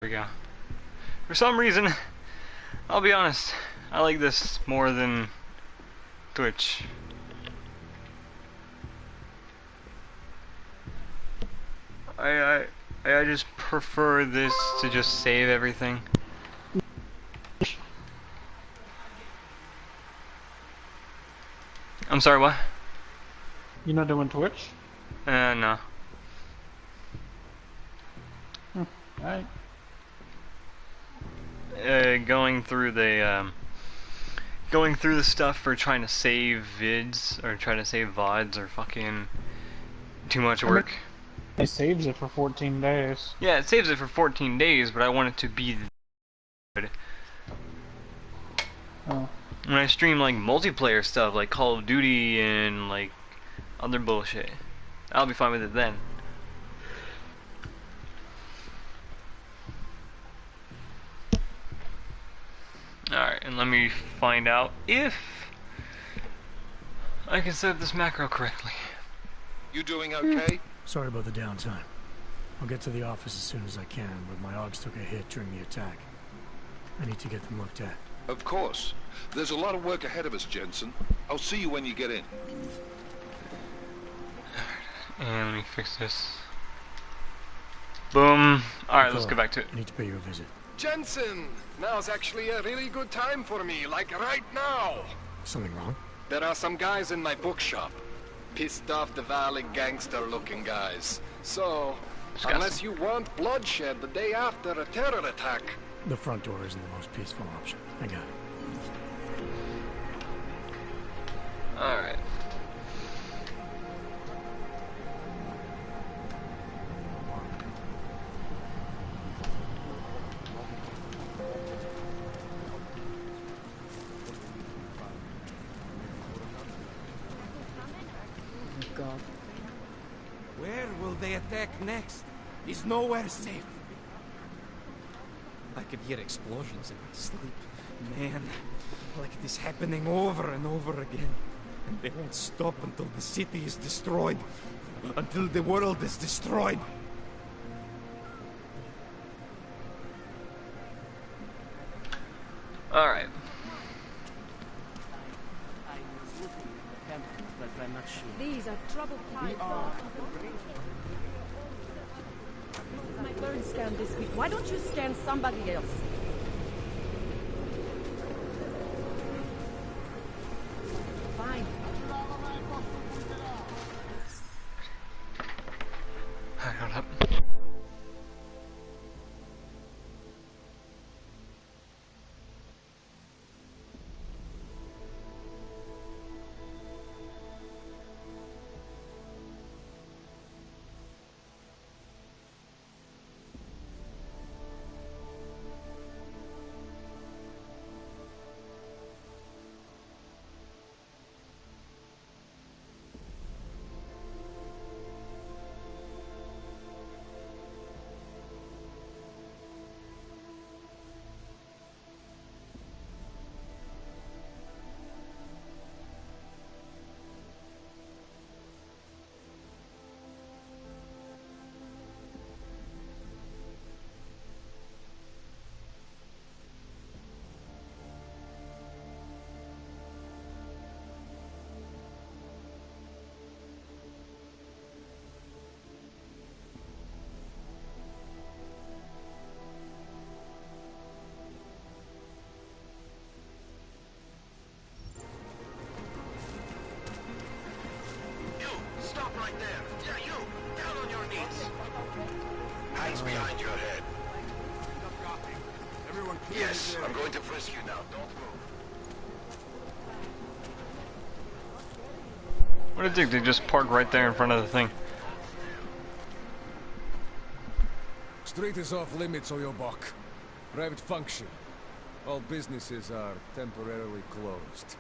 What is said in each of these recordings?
we go. For some reason, I'll be honest, I like this more than Twitch. I just prefer this to just save everything. I'm sorry, what? You're not doing Twitch? No. Alright. Going through the stuff for trying to save vids or trying to save VODs or fucking too much work. It saves it for 14 days. Yeah, it saves it for 14 days, but I want it to be good. Oh. When I stream like multiplayer stuff like Call of Duty and like other bullshit, I'll be fine with it then. Alright, and let me find out if I can set up this macro correctly. You doing okay? Sorry about the downtime. I'll get to the office as soon as I can, but my Augs took a hit during the attack. I need to get them looked at. Of course. There's a lot of work ahead of us, Jensen. I'll see you when you get in. And let me fix this. Boom. Alright, let's go back to it. I need to pay you a visit. Jensen! Now's actually a really good time for me, like right now! Something wrong? There are some guys in my bookshop. Pissed off the Valley gangster-looking guys. So, unless you want bloodshed the day after a terror attack... The front door isn't the most peaceful option. I got it. Alright. God. Where will they attack next? Is nowhere safe. I could hear explosions in my sleep. Man, like this happening over and over again. And they won't stop until the city is destroyed. Until the world is destroyed. Alright. These are troubled times. My burn scan this week. Why don't you scan somebody else? Fine. Hold up. Stop right there. Yeah, you. Down on your knees. Hands behind your head. Yes, I'm going to frisk you now. Don't move. What a dick, they just park right there in front of the thing. Street is off limits, Oyobok. Private function. All businesses are temporarily closed.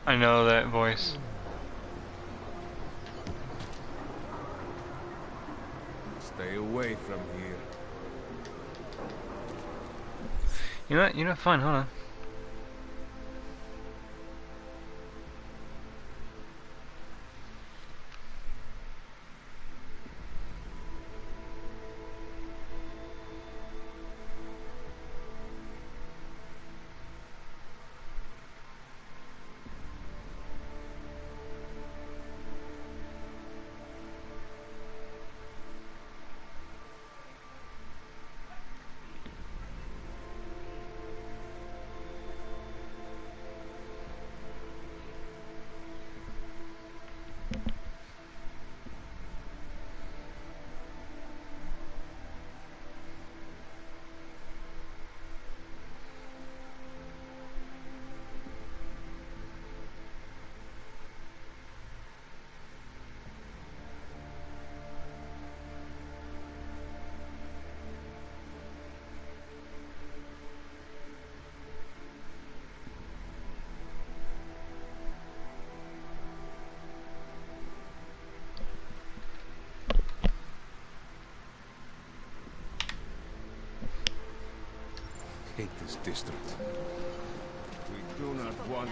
I know that voice. Stay away from here. You know what? You know, fine, hold on. hate this district. We do not want...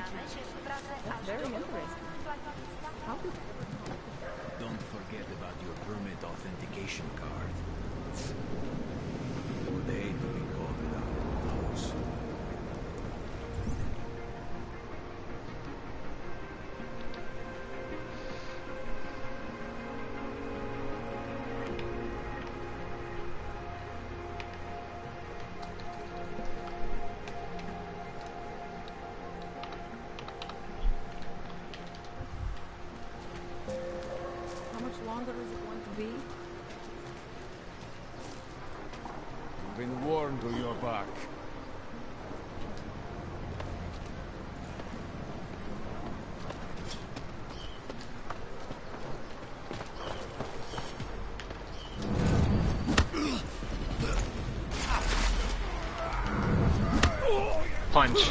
That's very interesting. How did... Don't forget about your permit authentication card. Would hate to be caught without those. How much longer is it going to be? You've been warned to your back. Punch.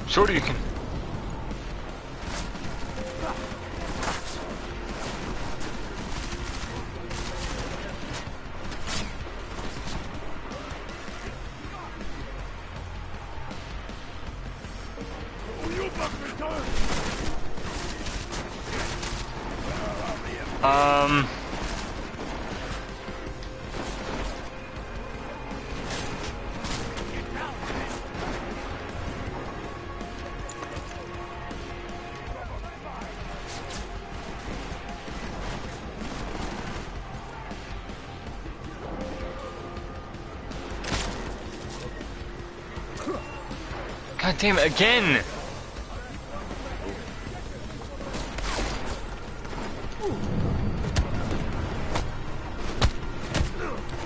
Shorty, you can. God damn it, again!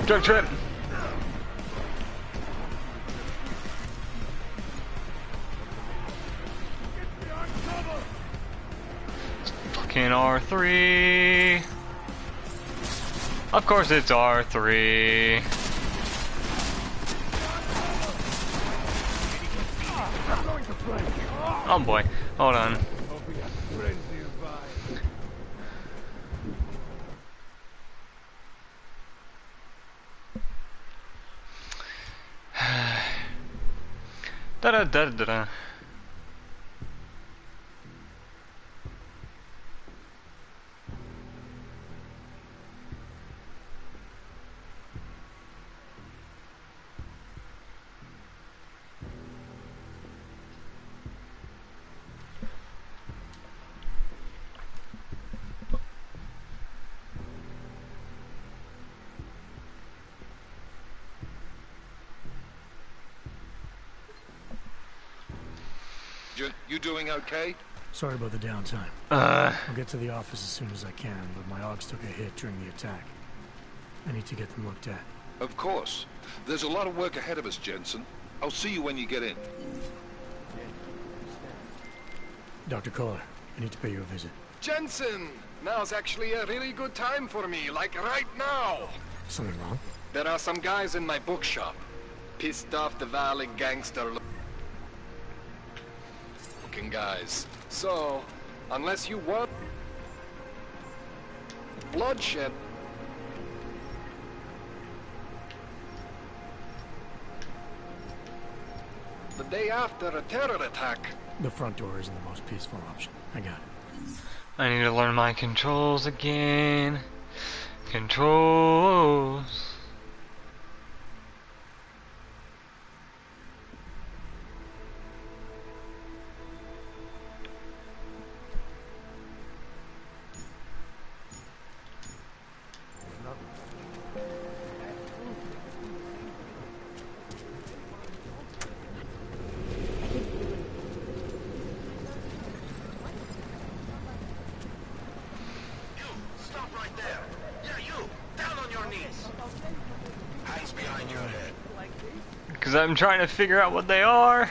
Drug trip! Fucking R3! Of course it's R3! Oh boy, hold on. Da da da da da. You doing okay? Sorry about the downtime. Uh, I'll get to the office as soon as I can, but my Augs took a hit during the attack. I need to get them looked at. Of course. There's a lot of work ahead of us, Jensen. I'll see you when you get in. Dr. Kohler, I need to pay you a visit. Jensen! Now's actually a really good time for me, like right now! Something wrong? There are some guys in my bookshop. Pissed off the Valley gangster looking guys. So, unless you want bloodshed, the day after a terror attack. The front door isn't the most peaceful option. I got it. I need to learn my controls again. Controls. Because I'm trying to figure out what they are.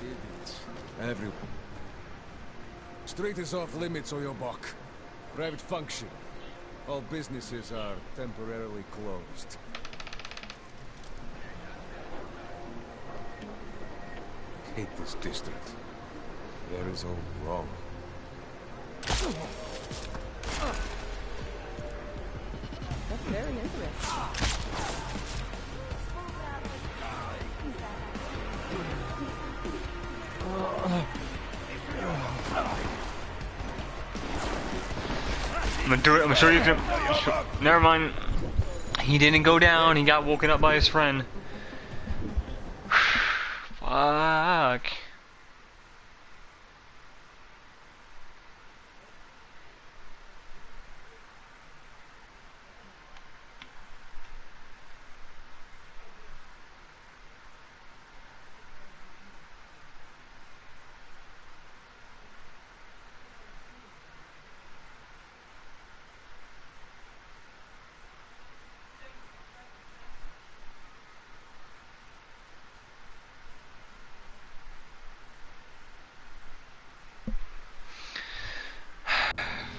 Idiots. Everyone. Street is off limits on your buck. Private function. All businesses are temporarily closed. Hate this district. There is all wrong. That's very interesting. I'm gonna do it. I'm sure you can. Never mind. He didn't go down. He got woken up by his friend. Fuck.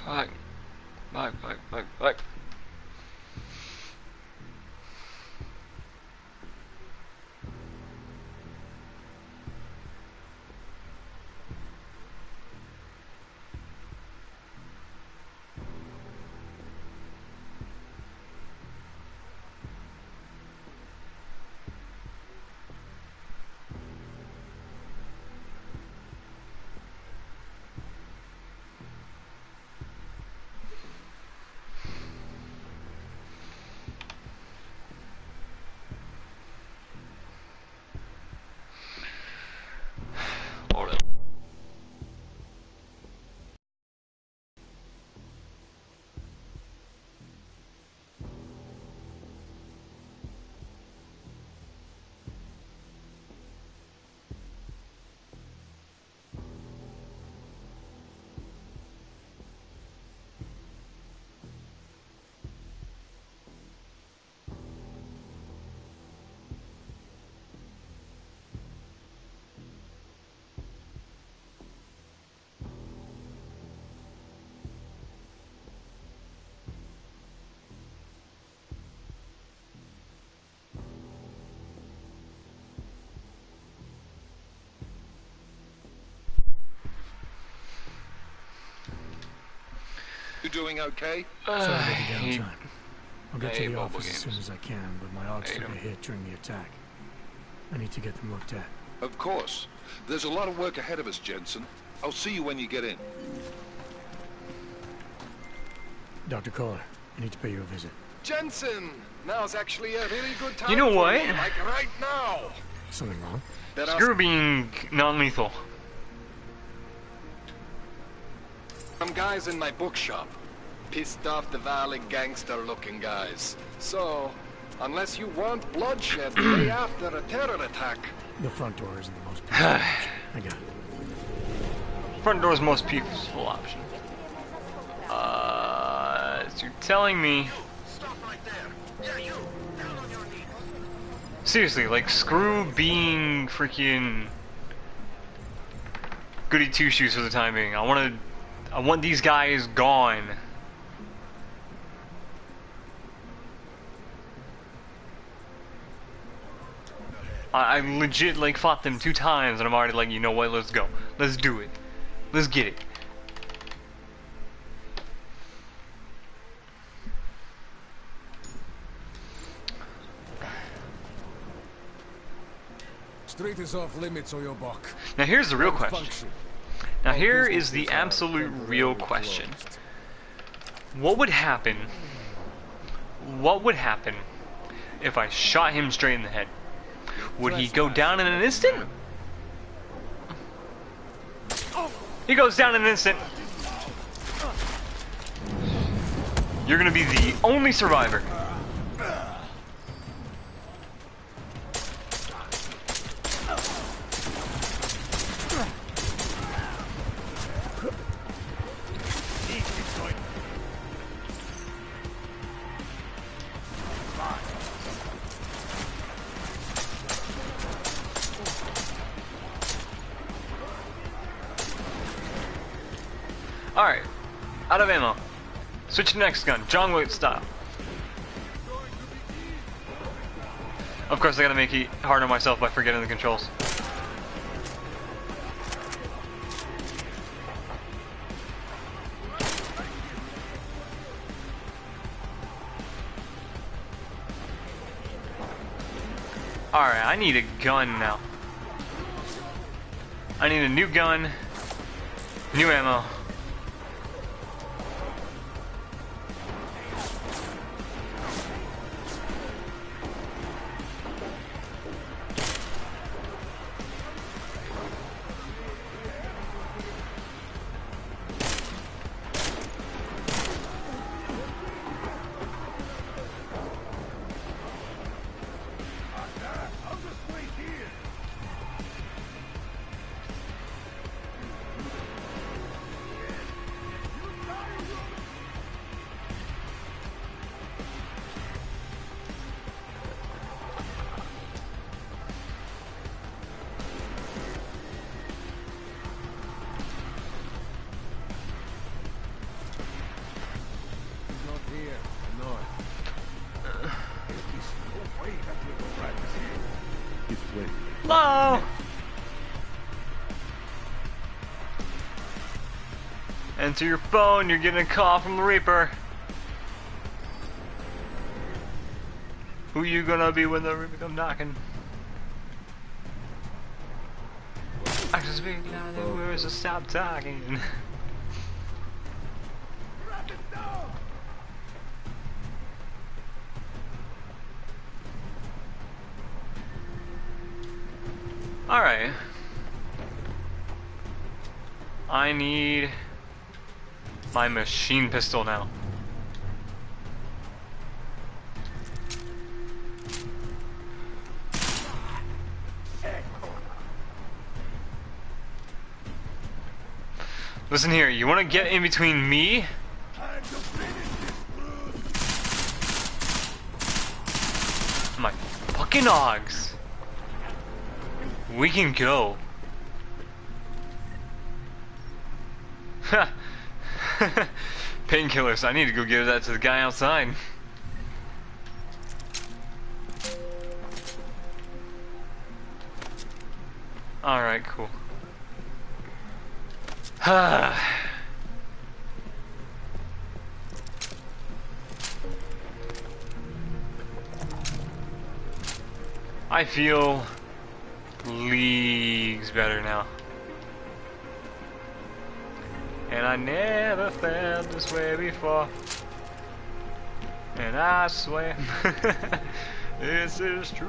Fuck. Fuck, fuck, fuck, fuck. You doing okay? Sorry about the downtime. I'll get to the mobile office as soon games. as I can, but my odds Hate took a 'em. hit during the attack. I need to get them looked at. Of course. There's a lot of work ahead of us, Jensen. I'll see you when you get in. Dr. Kohler, I need to pay you a visit. Jensen! Now's actually a really good time. You know for what? me, like right now. Something wrong? There are Screw being non-lethal. some guys in my bookshop. Pissed off the valley gangster-looking guys. So, unless you want bloodshed the day after a terror attack, The front door isn't the most peaceful option. I got it. Front door's most peaceful option. So you're telling me... Stop right there. Yeah, you. Down on your knees. Seriously, like, screw being freaking... goody two-shoes for the time being. I want these guys gone. I legit, like, fought them 2 times, and I'm already like, you know what, let's go. Let's do it. Let's get it. Street is off limits or you're buck. Now here's the real Private question. function. Now All here is the businesses are absolute real temporarily question. closed. What would happen? What would happen if I shot him straight in the head? Would he go down in an instant? He goes down in an instant. You're gonna be the only survivor. Alright, out of ammo. Switch to the next gun, John Wick style. Of course I gotta make it hard on myself by forgetting the controls. Alright, I need a gun now. I need a new gun, new ammo. Hello! Enter your phone, you're getting a call from the Reaper. Who you gonna be when the Reaper come knocking? I just speak louder, where's the stop talking? Alright. I need my machine pistol now. Listen here, you wanna get in between me? My fucking Ogs. We can go. Ha! Painkillers. I need to go give that to the guy outside. Alright, cool. I feel leagues better now. And I never felt this way before. And I swear this is true.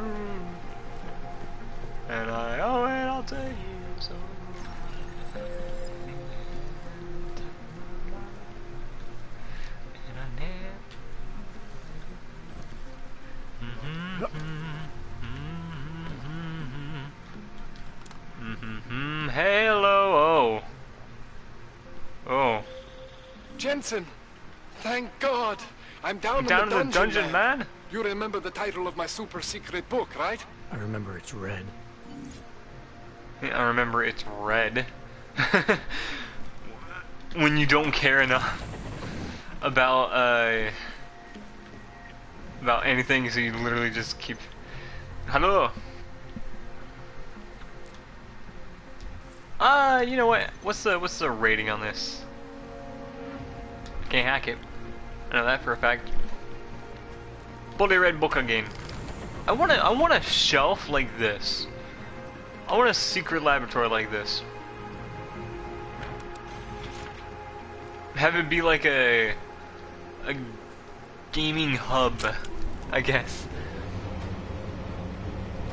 And I owe it all to you, so and I never hello. Oh. Jensen! Thank God! I'm down in Down the in the dungeon, man? You remember the title of my super secret book, right? I remember it's red. Yeah, I remember it's red. When you don't care enough about anything, so you literally just keep. Hello. You know what? What's the rating on this? Can't hack it. I know that for a fact. Bloody red book again. I want a shelf like this. I want a secret laboratory like this. Have it be like a gaming hub, I guess.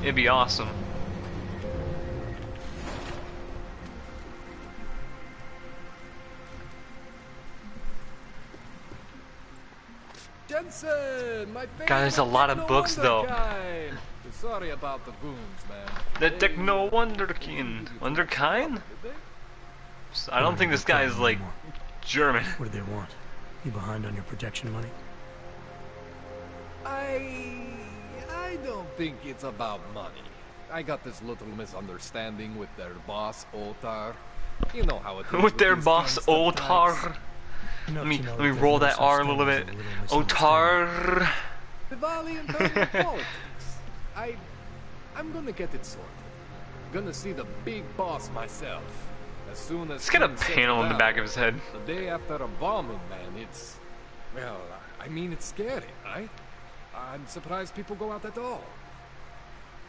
It'd be awesome. Jensen, my favorite. God, there's a lot of books though. Wonderkind. Sorry about the goons, man. The Techno Wonderkind. Wonderkind? I don't think this guy is like German. What do they want? You behind on your protection money? I don't think it's about money. I got this little misunderstanding with their boss, Otar. You know how it is With their these boss, gangster Otar. types. Let me roll that R a little bit. Otar. The Valley internal politics. I'm gonna get it sorted. Gonna see the big boss myself. As soon as He's got a things settle panel in the down. back of his head. The day after a bombing, man, it's... Well, I mean, it's scary, right? I'm surprised people go out at all.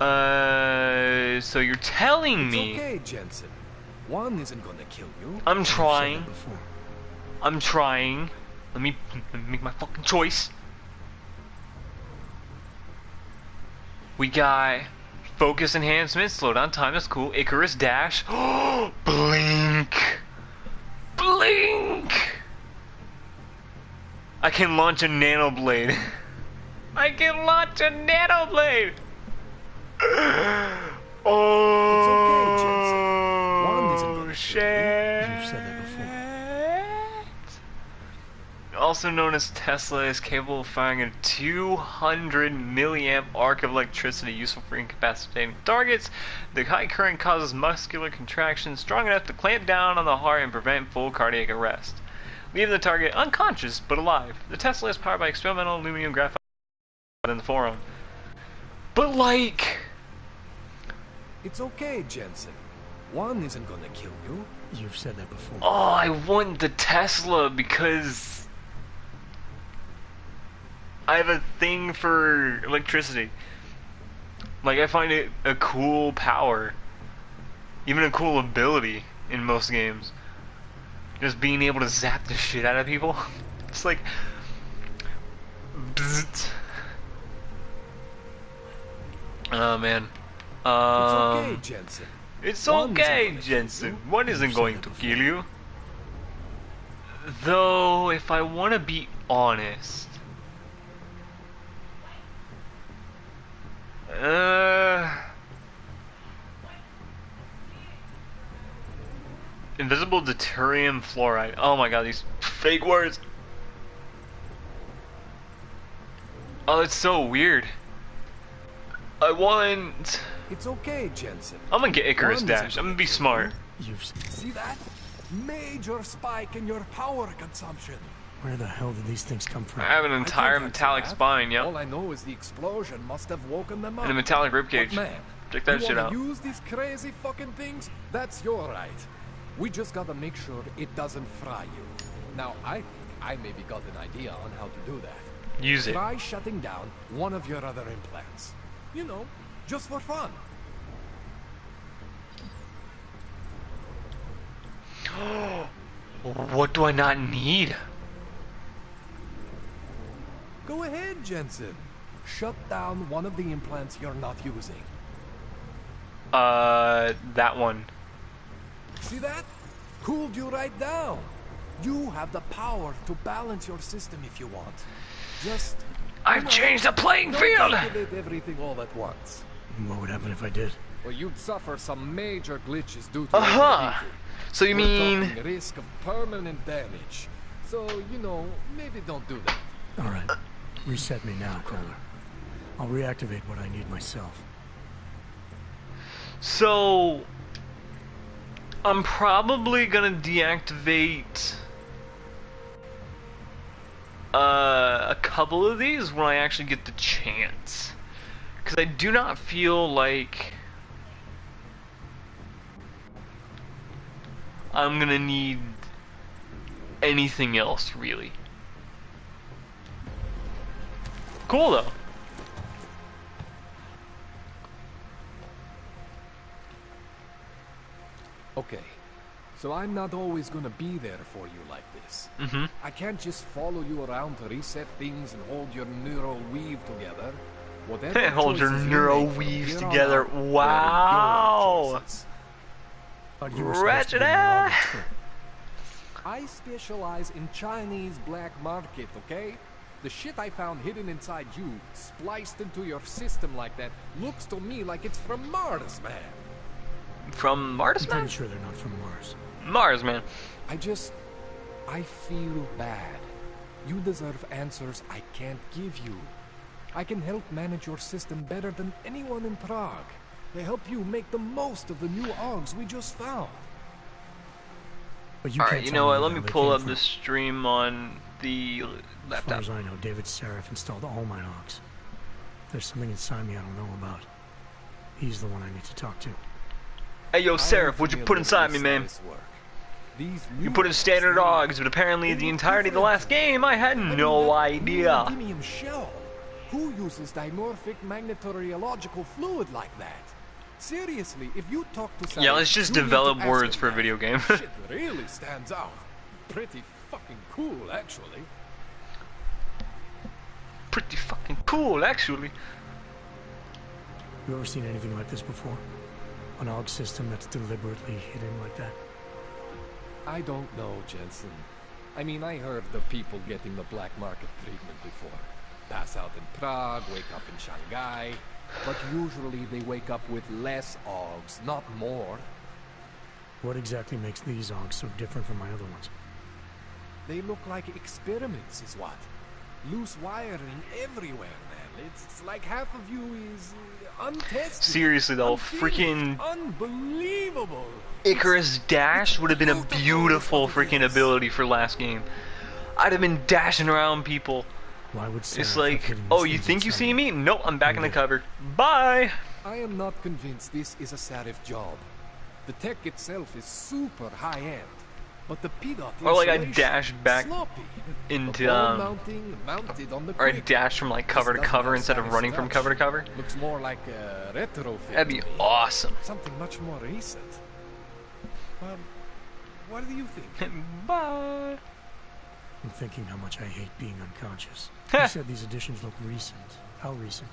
So you're telling me... It's okay, Jensen. One isn't gonna kill you. I'm trying. Before. I'm trying. Let me make my fucking choice. We got focus enhancement, slow down time, that's cool. Icarus dash. Blink. Blink. I can launch a nano blade. I can launch a nano blade. Oh, It's okay, Jensen. One isn't gonna shit. You've said that before. Also known as Tesla, is capable of firing a 200 milliamp arc of electricity useful for incapacitating targets. The high current causes muscular contraction strong enough to clamp down on the heart and prevent full cardiac arrest, leaving the target unconscious but alive. The Tesla is powered by experimental aluminum graphite in the forearm. But like... It's okay, Jensen. One isn't gonna kill you. You've said that before. Oh, I want the Tesla because... I have a thing for electricity. Like, I find it a cool power. Even a cool ability in most games. Just being able to zap the shit out of people. It's like... Bzzzt. Oh, man. It's okay, Jensen. It's One okay, isn't Jensen. gonna kill you. One isn't going to kill you. Though, if I want to be honest... Invisible deuterium fluoride. Oh my god, these fake words. Oh, it's so weird. I want... It's okay, Jensen. I'm gonna get Icarus One dash. isn't I'm gonna gonna be kill smart. You've... See that? Major spike in your power consumption. Where the hell did these things come from? I have an I entire can't answer metallic that. spine, All yep. I know is the explosion must have woken them up. And a metallic But ribcage. man, Check that you shit wanna out. use these crazy fucking things? That's your right. We just gotta make sure it doesn't fry you. Now, I think I maybe got an idea on how to do that. Use it. Try shutting down one of your other implants. You know, just for fun. What do I not need? Go ahead, Jensen. Shut down one of the implants you're not using. That one. See that? Cooled you right down. You have the power to balance your system if you want. Just... I've changed the playing don't field! activate everything all at once. What would happen if I did? Well, you'd suffer some major glitches due to overheating. So you We're mean... talking risk of permanent damage. So, you know, maybe don't do that. Alright. Reset me now, Crawler. I'll reactivate what I need myself. So... I'm probably gonna deactivate... a couple of these when I actually get the chance. Because I do not feel like... I'm gonna need anything else, really. Cool, though. Okay, so I'm not always gonna be there for you like this. Mm-hmm. I can't just follow you around to reset things and hold your neural weave together. Whatever Hold your choices you neural make from weaves here on together. out, they're your Wow! choices. Thought you were supposed to be my own expert. I specialize in Chinese black market, okay? The shit I found hidden inside you, spliced into your system like that, looks to me like it's from Mars, man. From Mars, I'm man? pretty sure they're not from Mars. Mars, man. I feel bad. You deserve answers I can't give you. I can help manage your system better than anyone in Prague. They help you make the most of the new AUGs we just found. But you Alright, can't you tell know me what? where Let me they pull came up from. the stream on the As far laptop. as I know, David Seraph installed all my AUGs. There's something inside me I don't know about. He's the one I need to talk to. Hey, yo, Seraph, what'd you put inside me, man? You put in standard AUGs, but apparently the entirety of the last game, I had no idea. Give me him shell. Who uses dimorphic magnetorheological fluid like that? Seriously, if you talk to science, Yeah, let's just you need to develop ask words him for a that. video game. Shit really stands out. Pretty fucking cool, actually. Pretty fucking cool, actually. You ever seen anything like this before? An AUG system that's deliberately hidden like that? I don't know, Jensen. I mean, I heard the people getting the black market treatment before. Pass out in Prague, wake up in Shanghai. But usually they wake up with less AUGs, not more. What exactly makes these AUGs so different from my other ones? They look like experiments, is what. Loose wiring everywhere, man. It's like half of you is untested. Seriously though, unfinished, freaking unbelievable. Icarus Dash would have been a beautiful freaking ability for last game. I'd have been dashing around people. Why would It's Sarah like, keep hitting oh, these you things think you inside see me? Nope, I'm back in the Yeah. cupboard. Bye! I am not convinced this is a Sarif job. The tech itself is super high-end, but the PDOT Or like I insulation, dash back sloppy. into, The ball mounting mounted on the or I quick. dash from like cover to This doesn't cover have instead of Sarif's running from touch. cover to cover. Looks more like a retrofit. That'd be to me. awesome. Something much more recent. What do you think? Bye! I'm thinking how much I hate being unconscious. You said these additions look recent. How recent?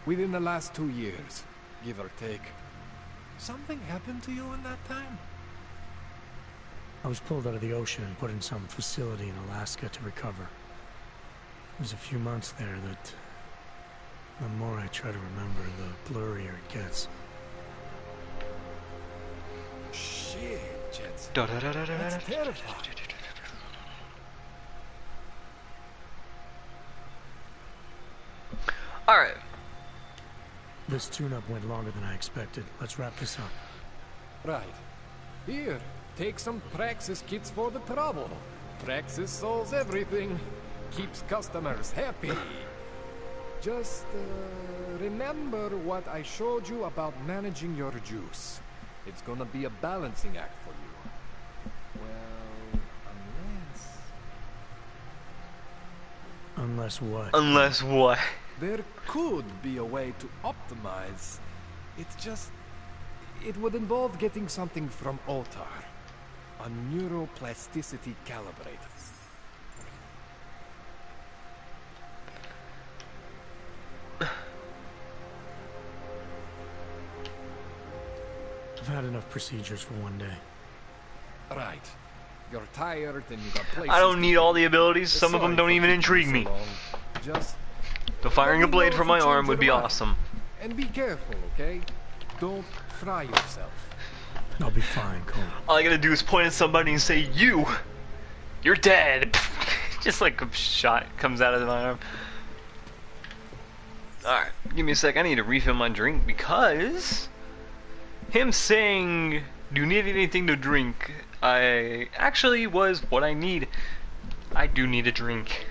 Within the last 2 years, give or take. Something happened to you in that time? I was pulled out of the ocean and put in some facility in Alaska to recover. It was a few months there that... the more I try to remember, the blurrier it gets. Shit, Jensen. That's terrifying. Alright. This tune-up went longer than I expected. Let's wrap this up. Right. Here, take some Praxis kits for the trouble. Praxis solves everything. Keeps customers happy. Just, remember what I showed you about managing your juice. It's gonna be a balancing act for you. Well, Unless what? Unless what? there could be a way to optimize. It's just... it would involve getting something from Otar. A neuroplasticity calibrator. I've had enough procedures for one day. Right. You're tired and you got places I don't to need go. all the abilities. Some of them Sorry don't for even keeping intrigue you me. so long. Just The firing a let me blade know from if my you arm change would be your mind. awesome. And be careful, okay? Don't fry yourself. I'll be fine, Cole. All I gotta do is point at somebody and say, you're dead. Just like a shot comes out of my arm. Alright, give me a sec. I need to refill my drink because him saying, do you need anything to drink? I actually was what I need. I do need a drink.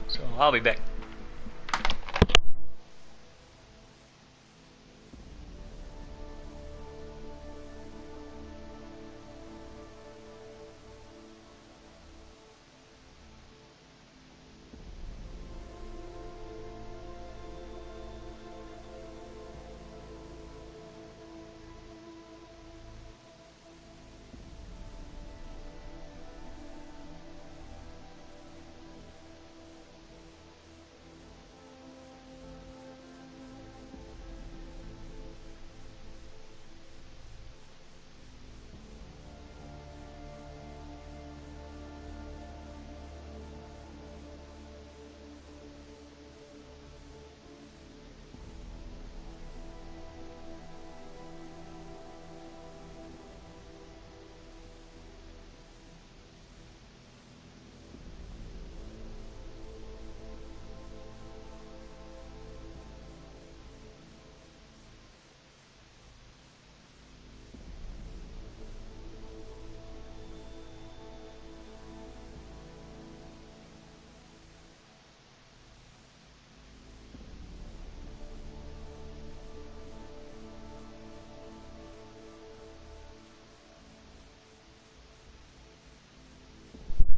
So I'll be back.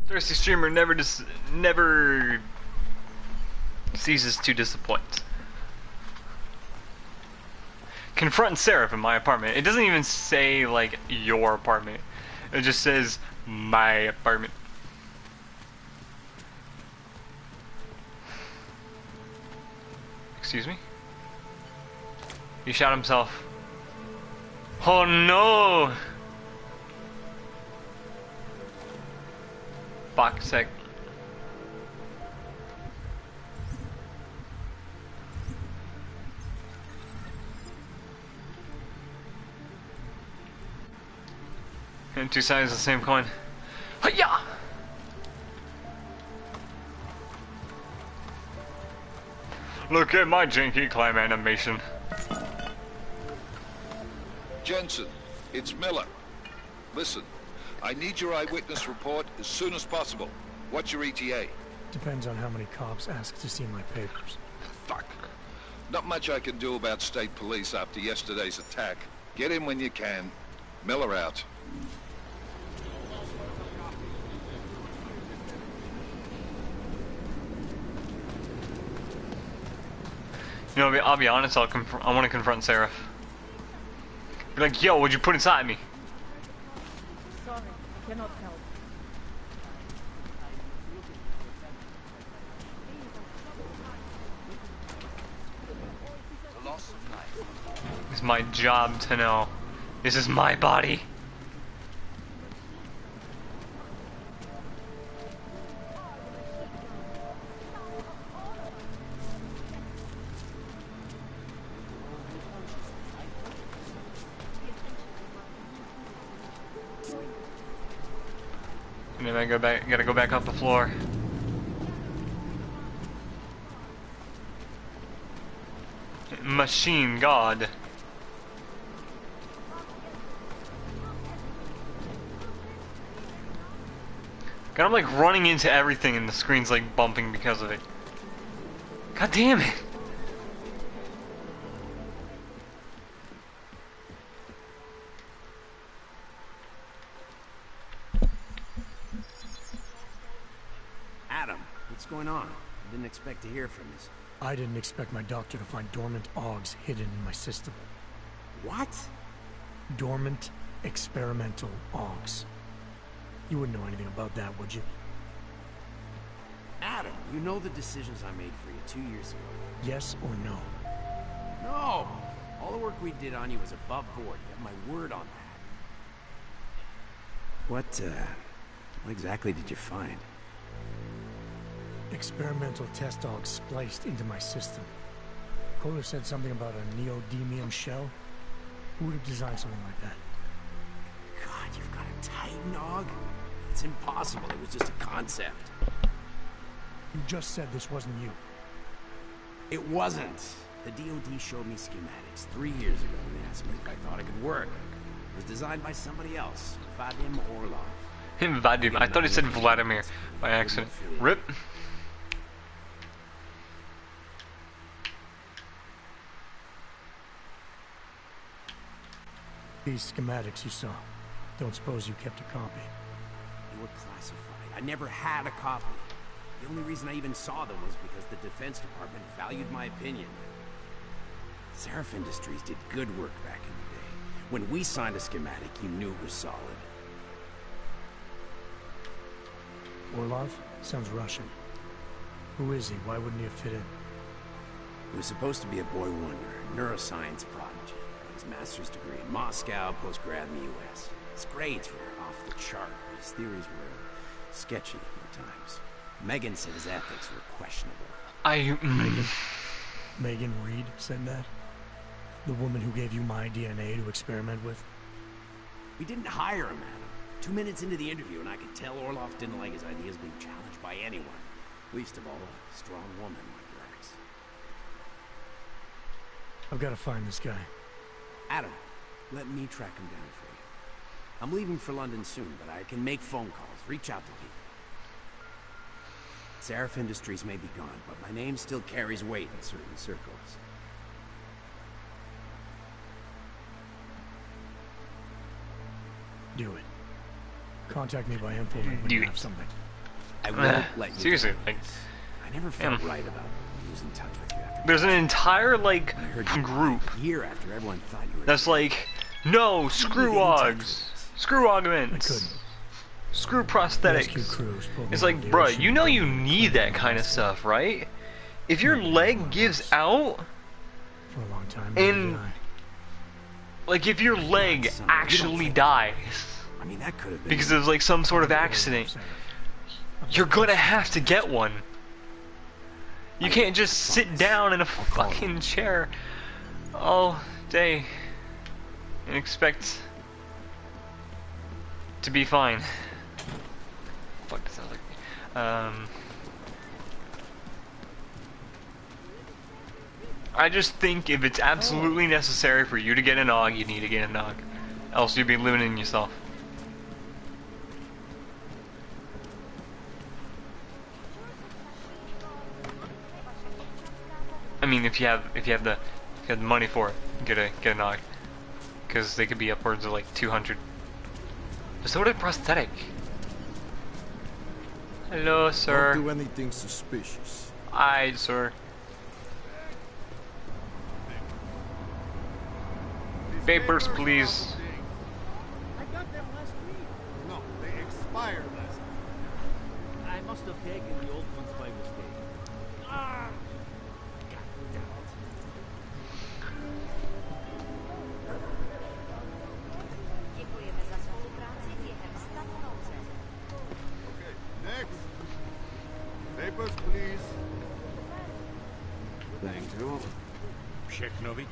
Thirsty streamer never ceases to disappoint. Confront Seraph in my apartment. It doesn't even say like your apartment. It just says my apartment. Excuse me? He shot himself. Oh no! Box sec. And two sides of the same coin. Hi-ya! Look at my janky climb animation. Jensen, it's Miller. Listen, I need your eyewitness report as soon as possible. What's your ETA? Depends on how many cops ask to see my papers. Fuck. Not much I can do about state police after yesterday's attack. Get in when you can. Miller out. You know, I'll be honest, I want to confront Seraph. Be like, yo, what'd you put inside me? Sorry, I cannot help. The loss of life. It's my job to know. This is my body. And then I gotta go back up the floor. Machine God. God, I'm like running into everything and the screen's like bumping because of it. God damn it. Adam, what's going on? I didn't expect to hear from you. I didn't expect my doctor to find dormant augs hidden in my system. What? Dormant experimental augs. You wouldn't know anything about that, would you? Adam, you know the decisions I made for you 2 years ago. Yes or no? No! All the work we did on you was above board. You have my word on that. What exactly did you find? Experimental test augs spliced into my system. Kohler said something about a neodymium shell. Who would have designed something like that? God, you've got a Titan aug? It's impossible. It was just a concept. You just said this wasn't you. It wasn't. The DOD showed me schematics 3 years ago and asked me if I thought it could work. It was designed by somebody else, Vadim Orlov. Him, Vadim. I thought it said Vladimir by accident. Rip. These schematics you saw. Don't suppose you kept a copy? They were classified. I never had a copy. The only reason I even saw them was because the Defense Department valued my opinion. Seraph Industries did good work back in the day. When we signed a schematic, you knew it was solid. Orlov? Sounds Russian. Who is he? Why wouldn't he have fit in? He was supposed to be a boy wonder, neuroscience prodigy. His master's degree in Moscow, postgrad in the U.S. His grades were off the chart, but his theories were sketchy at times. Megan said his ethics were questionable. Megan Reed said that? The woman who gave you my DNA to experiment with? We didn't hire him, Adam. 2 minutes into the interview, and I could tell Orlov didn't like his ideas being challenged by anyone. Least of all, a strong woman like Rex. I've got to find this guy. Adam, let me track him down for you. I'm leaving for London soon, but I can make phone calls, reach out to people. Seraph Industries may be gone, but my name still carries weight in certain circles. Do it. Contact me by info when you have something. I won't let you Seriously, down. like, I never felt right about losing touch with you after. there's an entire, like, I heard you group a year after everyone thought you were that's like, no, screw Augs, screw augments, screw prosthetics. It's like, bruh, you know you need that kind of stuff, right? If your leg gives out, For a long time. and, like, if your leg actually dies, I mean, that could have been because of, like, some sort of accident, you're gonna have to get one. You can't just sit down in a fucking chair all day and expect to be fine. Fuck, that sounds like me. I just think if it's absolutely necessary for you to get an AUG, you need to get an AUG. Else you'd be limiting yourself. I mean, if you have the money for it, get an AUG, because they could be upwards of like 200. But so would a prosthetic. Hello, sir. Don't do anything suspicious. Aye, sir. Papers, please. I got them last week. No, they expired last week. I must have taken the old ones by mistake. Ah! God damn it. Okay, next. Papers, please. Thank you. Sheknovi.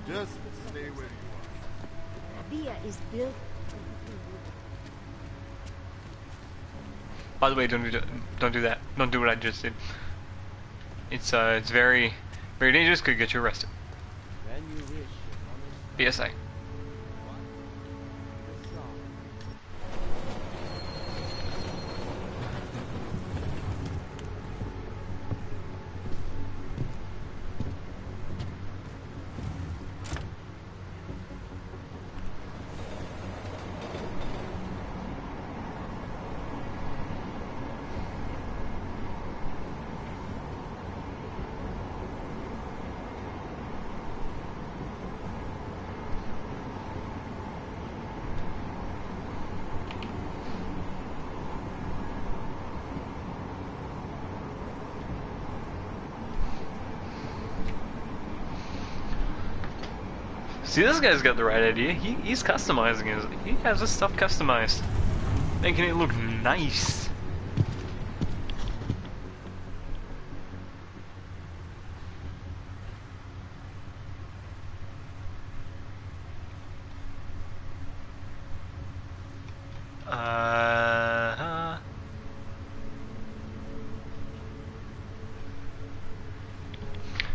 Just stay where you are. Via is built. By the way, don't do that. Don't do what I just did. It's very, very dangerous. Could get you arrested. When you wish. BSI. See, this guy's got the right idea. He's customizing his. He has his stuff customized, making it look nice.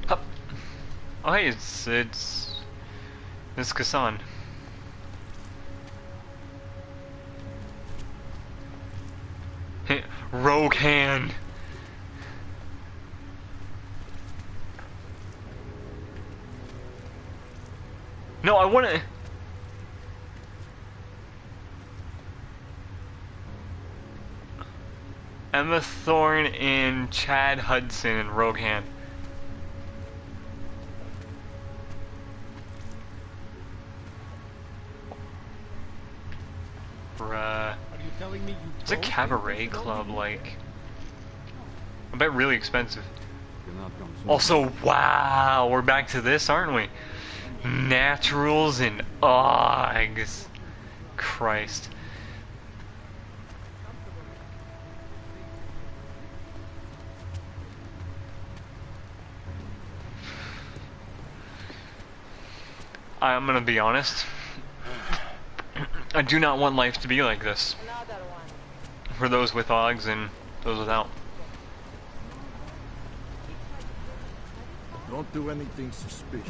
Hup. Oh, hey, it's Miss Kassan. Rogue hand. No, I want to. Emma Thorne and Chad Hudson and Rogue hand. It's a cabaret club, like. I bet really expensive. Also, wow, we're back to this, aren't we? Naturals and Augs. Christ. I'm gonna be honest. I do not want life to be like this. For those with Augs and those without. Don't do anything suspicious.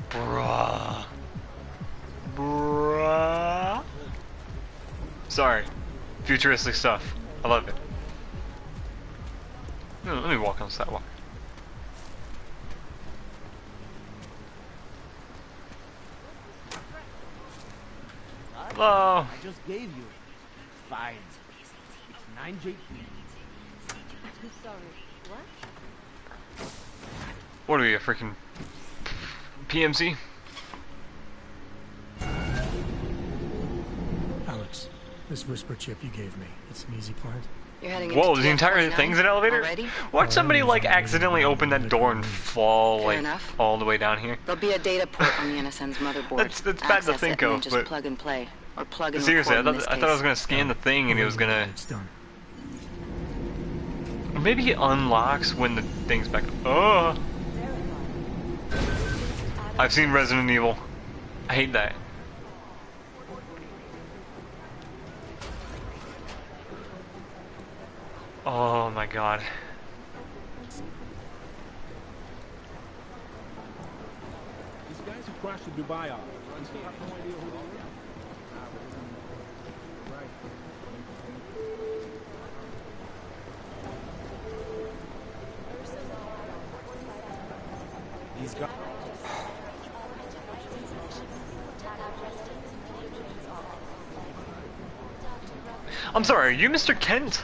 Bruh. Bruh. Sorry. Futuristic stuff. I love it. Let me walk on the sidewalk. Hello. I just gave you. Fine. It's 9 JP. I'm sorry. What? What are we, a freaking PMC? Alex, this whisper chip you gave me, it's an easy plant? You're heading Whoa, into the entire TF-29 thing's an elevator? already? Watch somebody like accidentally open that door and fall Fair like enough. all the way down here. There'll be a data port on the NSN's motherboard. That's bad to Access think it and of, then just but plug and play. Or plug and seriously, record in this I thought I was case. gonna scan the thing and it was gonna. It's done. Maybe it unlocks when the thing's back. Oh! I've seen Resident Evil. I hate that. Oh my god. These guys who crashed the Dubai office, you still have no idea who they are. Right. These guys. I'm sorry, are you Mr. Kent?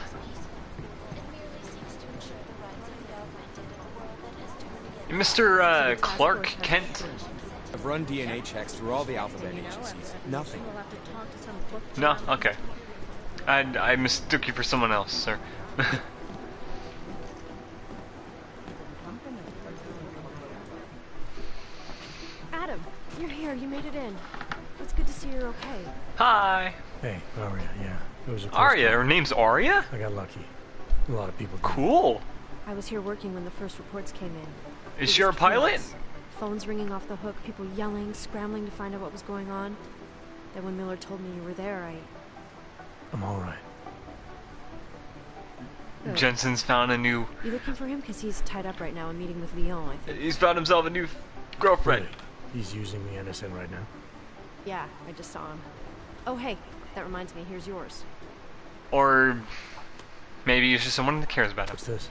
Mr. Clark Kent? I've run DNA checks through all the alphabet agencies. Nothing. No? Okay. I mistook you for someone else, sir. Adam, you're here. You made it in. It's good to see you're okay. Hi! Hey, Aria, yeah. It was a close Arya, call. her name's Arya? I got lucky. A lot of people did. Cool! I was here working when the first reports came in. Is she our pilot? Phones ringing off the hook, people yelling, scrambling to find out what was going on. Then when Miller told me you were there, I'm alright. Good. Jensen's found a new... You looking for him? Because he's tied up right now and meeting with Leon, I think. He's found himself a new girlfriend. Really? He's using the NSN right now? Yeah, I just saw him. Oh, hey, that reminds me. Here's yours. Or maybe he's just someone that cares about him. What's this?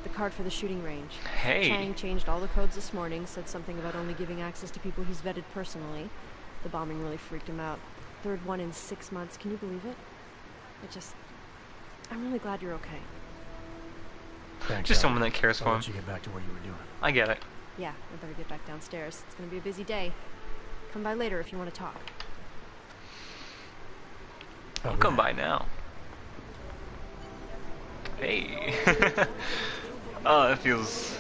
The card for the shooting range. Hey. Chang changed all the codes this morning, said something about only giving access to people he's vetted personally. The bombing really freaked him out. Third one in 6 months. Can you believe it? I'm really glad you're okay. Thanks, Just Aria. someone that cares for I'll him. let you get back to what you were doing. I get it. Yeah, I better get back downstairs. It's gonna be a busy day. Come by later if you want to talk. I'll come by now. Hey. Oh, that feels...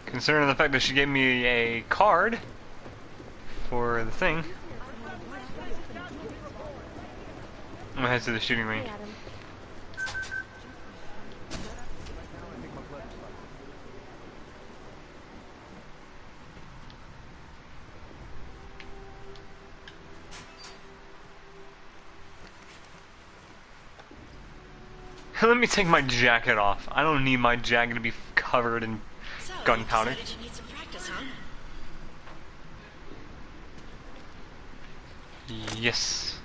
Considering the fact that she gave me a card for the thing. I'm gonna head to the shooting range. Let me take my jacket off. I don't need my jacket to be covered in gunpowder. You need some practice, huh? Yes.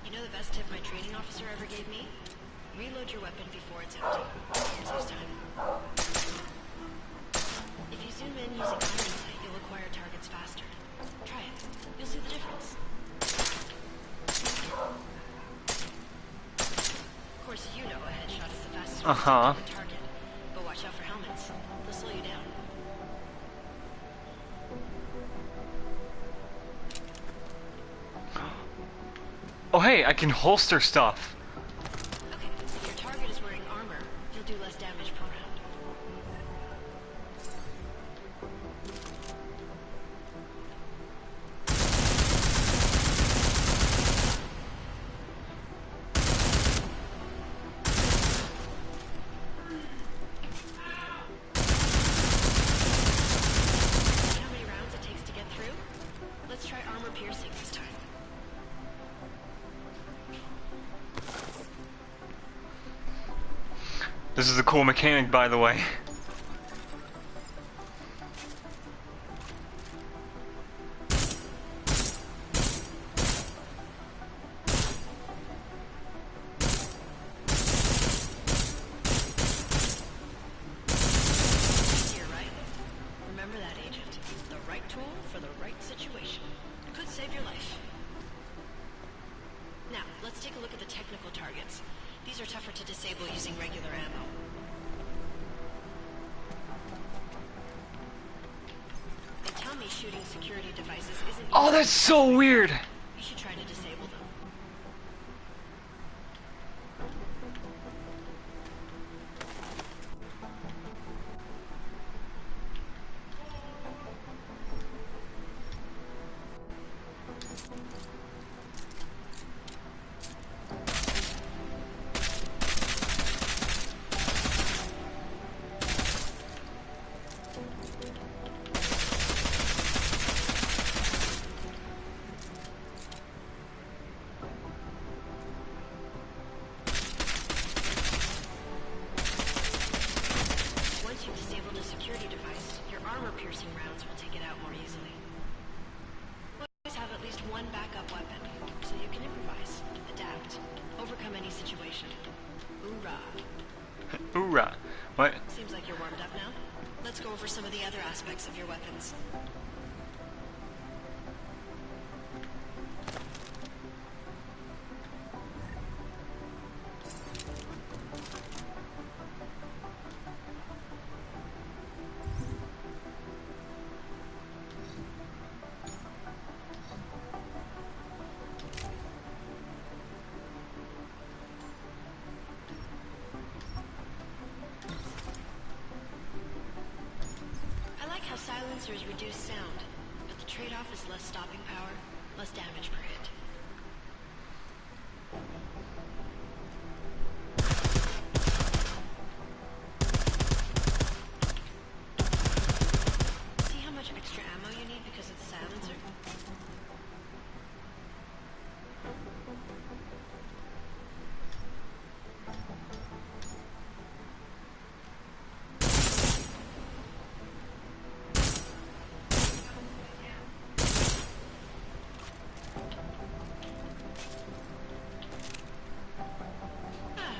You know the best tip my training officer ever gave me? Reload your weapon before it's empty. It saves time. If you zoom in using iron sight, you'll acquire targets faster. Try it. You'll see the difference. Of course, you know a headshot is the fastest way to Uh-huh. hit a target. But watch out for helmets. They'll slow you down. Oh hey, I can holster stuff. Okay, if your target is wearing armor, you'll do less damage per round. This is a cool mechanic, by the way. You're right. Remember that, Agent. The right tool for the right situation. Could save your life. Now, let's take a look at the technical targets. These are tougher to disable using regular ammo. They tell me shooting security devices isn't... Oh, that's so weird! You should try to disable them. Once you've disabled a security device, your armor-piercing rounds will take it out more easily. Always have at least one backup weapon, so you can improvise, adapt, overcome any situation. Hoorah! Hoorah. What? Seems like you're warmed up now. Let's go over some of the other aspects of your weapons. I like how silencers reduce sound, but the trade-off is less stopping power, less damage per hit. See how much extra ammo you need because it's a silencer?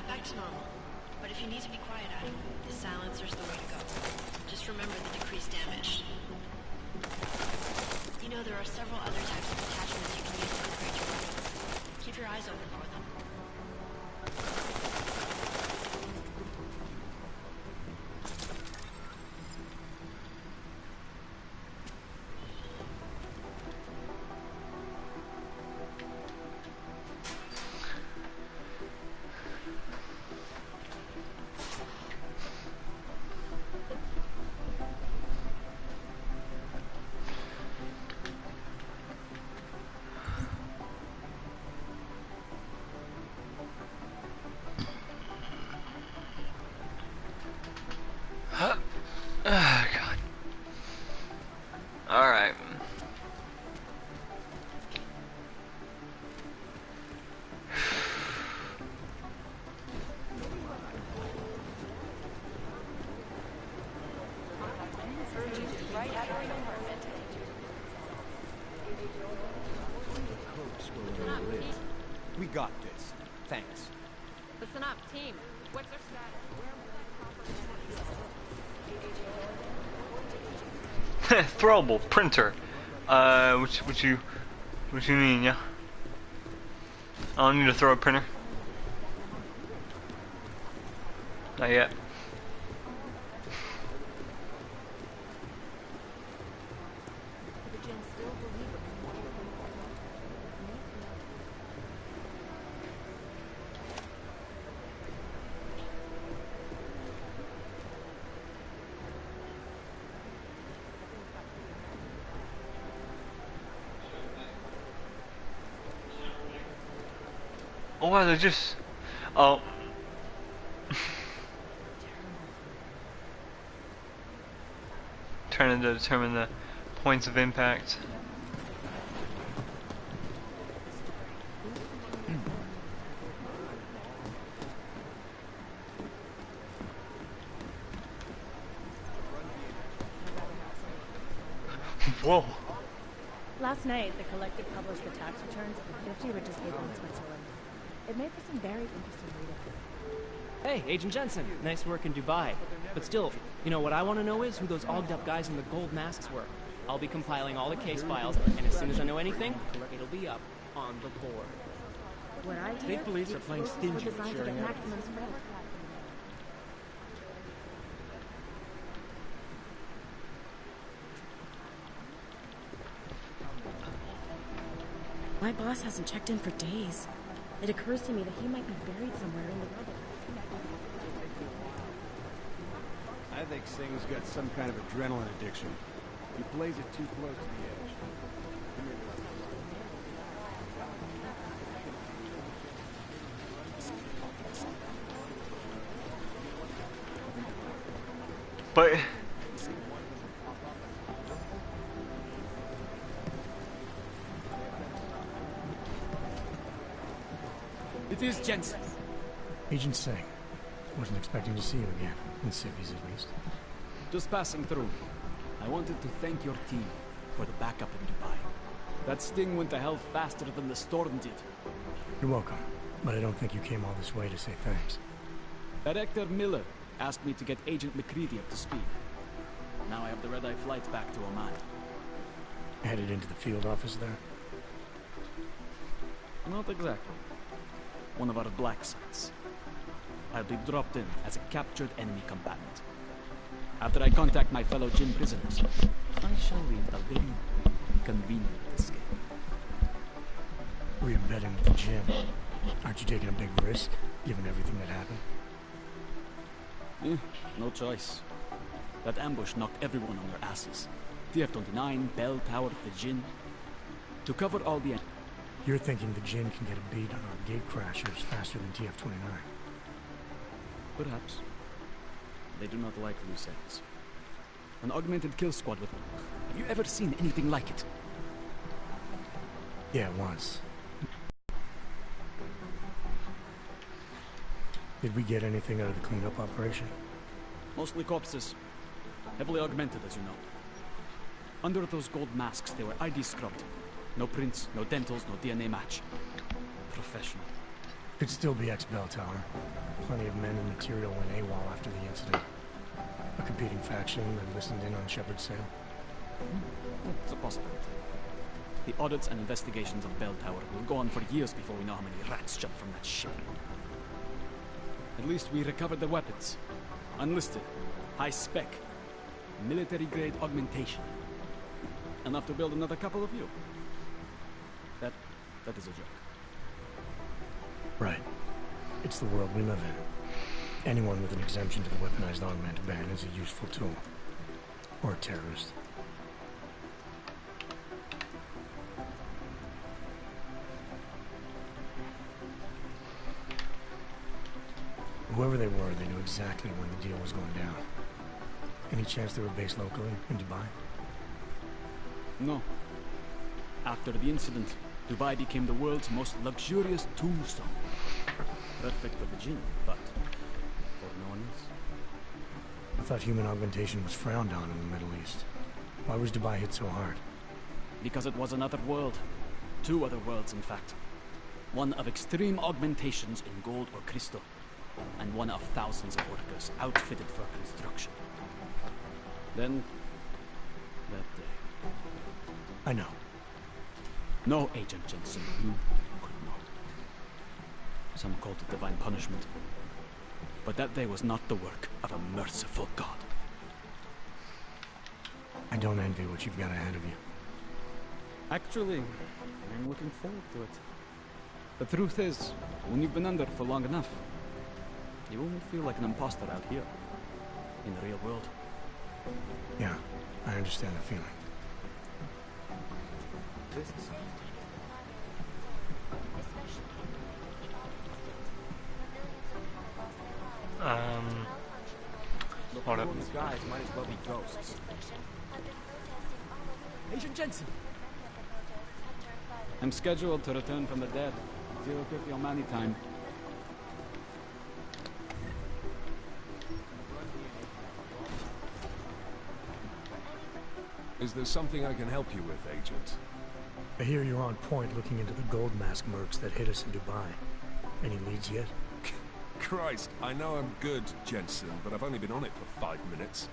Back to normal. But if you need to be quiet, Adam, the silencer's the way to go. Just remember the decreased damage. You know, there are several other types of attachments you can use to upgrade your weapons. Keep your eyes open for them. Oh, God. Alright. We got this. Thanks. Listen up, team. What's our status? Throwable printer. What you mean, yeah? I don't need to throw a printer. Not yet. Oh, wow, they're just... Oh. Trying to determine the points of impact. Whoa. Last night, the collective published the tax returns of the 50 richest people in Switzerland. It made for some very interesting reading. Hey, Agent Jensen. Nice work in Dubai. But still, you know, what I want to know is who those ogged up guys in the gold masks were. I'll be compiling all the case files, and as soon as I know anything, it'll be up on the board. What I hear, State police are playing stingy with designed to sharing get evidence. maximum spread. My boss hasn't checked in for days. It occurs to me that he might be buried somewhere in the rubble. I think Singh's got some kind of adrenaline addiction. He plays it too close to the edge. But it is Jensen. Agent Singh. Wasn't expecting to see you again, in civvies at least. Just passing through. I wanted to thank your team for the backup in Dubai. That sting went to hell faster than the storm did. You're welcome, but I don't think you came all this way to say thanks. Director Miller asked me to get Agent McCready up to speed. Now I have the red-eye flight back to Oman. Headed into the field office there? Not exactly. One of our black sites. I'll be dropped in as a captured enemy combatant. After I contact my fellow Jin prisoners, I shall lead a very convenient escape. We're embedding with the Jin. Aren't you taking a big risk, given everything that happened? No choice. That ambush knocked everyone on their asses. TF-29, Bell Tower, the Jin. To cover all the... You're thinking the Jin can get a beat on our gate crashers faster than TF-29. Perhaps. They do not like loose ends. An augmented kill squad with... Have you ever seen anything like it? Yeah, once. Did we get anything out of the cleanup operation? Mostly corpses. Heavily augmented, as you know. Under those gold masks, they were ID scrubbed. No prints, no dentals, no DNA match. Professional. Could still be ex-Bell Tower. Plenty of men and material went AWOL after the incident. A competing faction that listened in on Shepard's sale. It's a possibility. The audits and investigations of Bell Tower will go on for years before we know how many rats jumped from that ship. At least we recovered the weapons. Unlisted. High spec. Military-grade augmentation. Enough to build another couple of you. That is a joke. Right. It's the world we live in. Anyone with an exemption to the weaponized augment ban is a useful tool. Or a terrorist. Whoever they were, they knew exactly when the deal was going down. Any chance they were based locally, in Dubai? No. After the incident, Dubai became the world's most luxurious tombstone. Perfect for the Jinn, but for no one else. I thought human augmentation was frowned on in the Middle East. Why was Dubai hit so hard? Because it was another world. Two other worlds, in fact. One of extreme augmentations in gold or crystal, and one of thousands of workers outfitted for construction. Then, that day. I know. No, Agent Jensen, you could not. Some called it divine punishment. But that day was not the work of a merciful God. I don't envy what you've got ahead of you. Actually, I'm looking forward to it. The truth is, when you've been under for long enough, you won't feel like an imposter out here, in the real world. Yeah, I understand the feeling. This is... Hold up. These guys might as well be ghosts. Agent Jensen! I'm scheduled to return from the dead. 0:50 Omani time. Is there something I can help you with, Agent? I hear you're on point looking into the gold mask mercs that hit us in Dubai. Any leads yet? Christ, I know I'm good, Jensen, but I've only been on it for 5 minutes.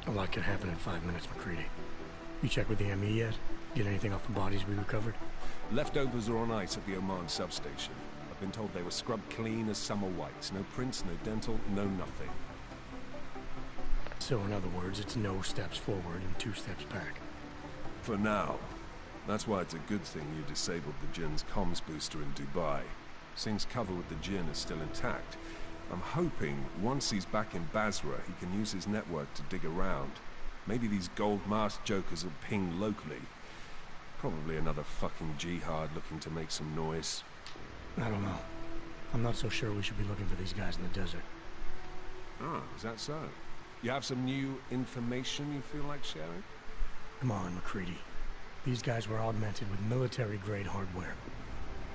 A lot can happen in 5 minutes, McCready. You check with the ME yet? Get anything off the bodies we recovered? Leftovers are on ice at the Oman substation. I've been told they were scrubbed clean as summer whites. No prints, no dental, no nothing. So in other words, it's no steps forward and 2 steps back. For now. That's why it's a good thing you disabled the Jinn's comms booster in Dubai. Singh's cover with the Jinn is still intact. I'm hoping once he's back in Basra, he can use his network to dig around. Maybe these gold mask jokers will ping locally. Probably another fucking jihad looking to make some noise. I don't know. I'm not so sure we should be looking for these guys in the desert. Oh, is that so? You have some new information you feel like sharing? Come on, McCready. These guys were augmented with military-grade hardware.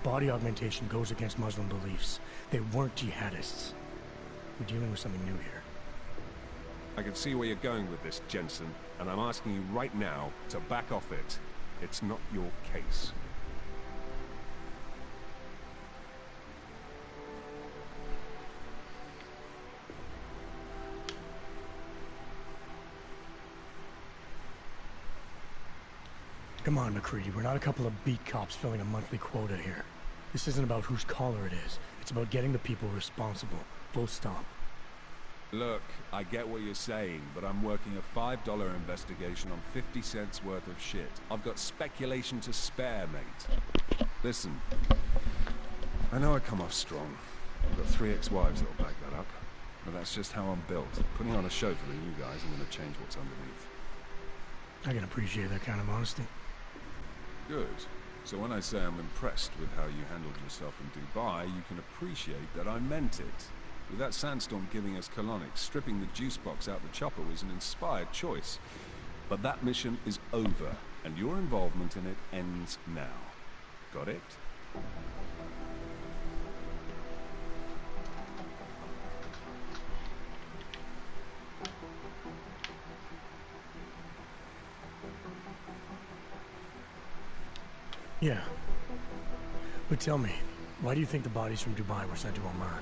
Body augmentation goes against Muslim beliefs. They weren't jihadists. We're dealing with something new here. I can see where you're going with this, Jensen, and I'm asking you right now to back off it. It's not your case. Come on, McCready. We're not a couple of beat cops filling a monthly quota here. This isn't about whose collar it is. It's about getting the people responsible. Full stop. Look, I get what you're saying, but I'm working a $5 investigation on 50 cents worth of shit. I've got speculation to spare, mate. Listen, I know I come off strong. I've got 3 ex-wives that'll back that up. But that's just how I'm built. Putting on a show for the new guys, I'm gonna change what's underneath. I can appreciate that kind of honesty. Good. So when I say I'm impressed with how you handled yourself in Dubai, you can appreciate that I meant it. With that sandstorm giving us colonics, stripping the juice box out the chopper was an inspired choice. But that mission is over, and your involvement in it ends now. Got it? Yeah. But tell me, why do you think the bodies from Dubai were sent to Oman?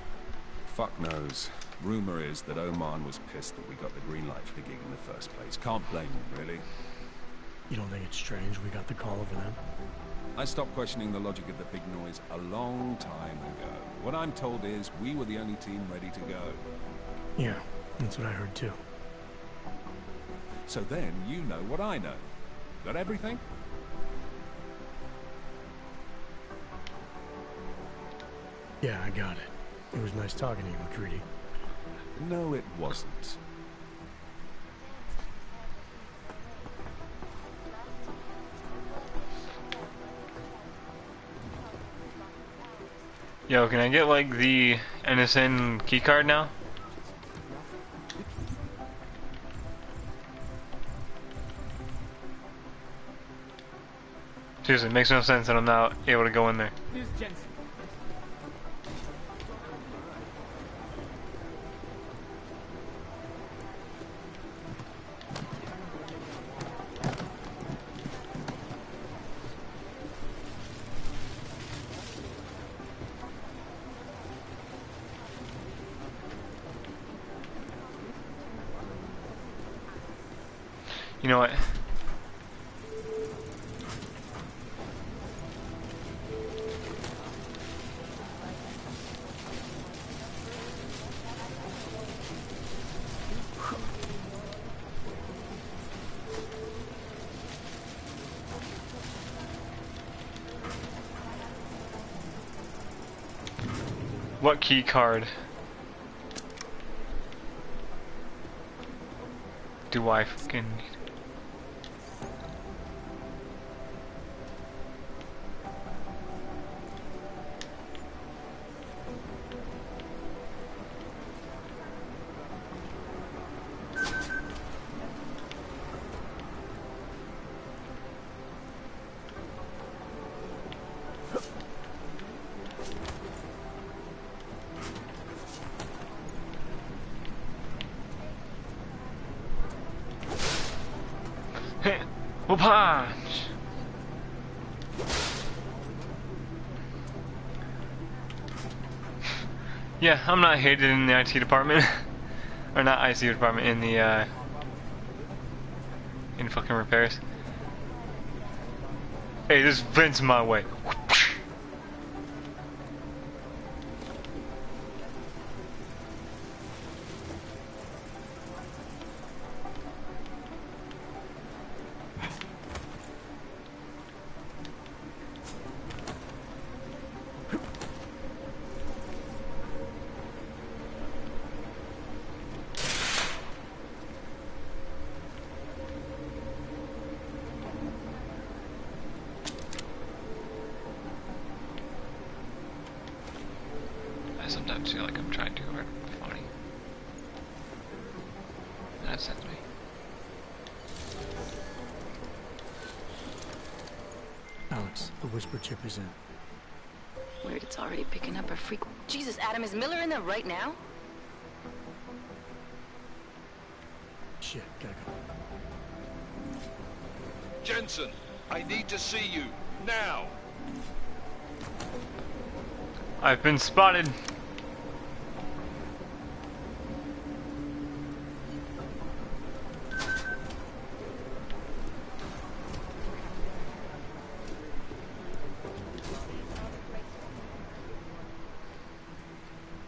Fuck knows. Rumor is that Oman was pissed that we got the green light for the gig in the first place. Can't blame them, really. You don't think it's strange we got the call over them? I stopped questioning the logic of the big noise a long time ago. What I'm told is we were the only team ready to go. Yeah, that's what I heard too. So then you know what I know. Got everything? Yeah, I got it. It was nice talking to you, McCready. No, it wasn't. Yo, can I get like the NSN keycard now? Seriously, it makes no sense that I'm not able to go in there. Here's Jensen. You know what? What key card do I fucking need? punch! Yeah, I'm not hated in the IT department. Or not ICU department, in the, in fucking repairs. Hey, there's vents in my way. I sometimes feel like I'm trying too hard to be funny. That's me. Alex, the whisper chip is in. Weird, it's already picking up a freak. Jesus, Adam, is Miller in there right now? Shit, gotta go. Jensen, I need to see you, now! I've been spotted.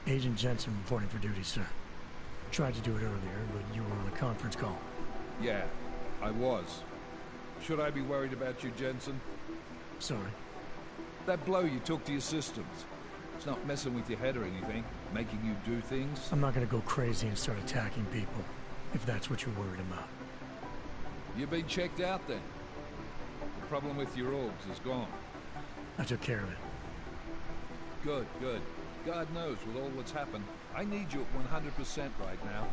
Agent Jensen reporting for duty, sir. Tried to do it earlier, but you were on a conference call. Yeah, I was. Should I be worried about you, Jensen? Sorry. That blow you took to your systems. It's not messing with your head or anything, making you do things. I'm not gonna go crazy and start attacking people, if that's what you're worried about. You've been checked out then. The problem with your orgs is gone. I took care of it. Good, good. God knows with all that's happened, I need you at 100% right now.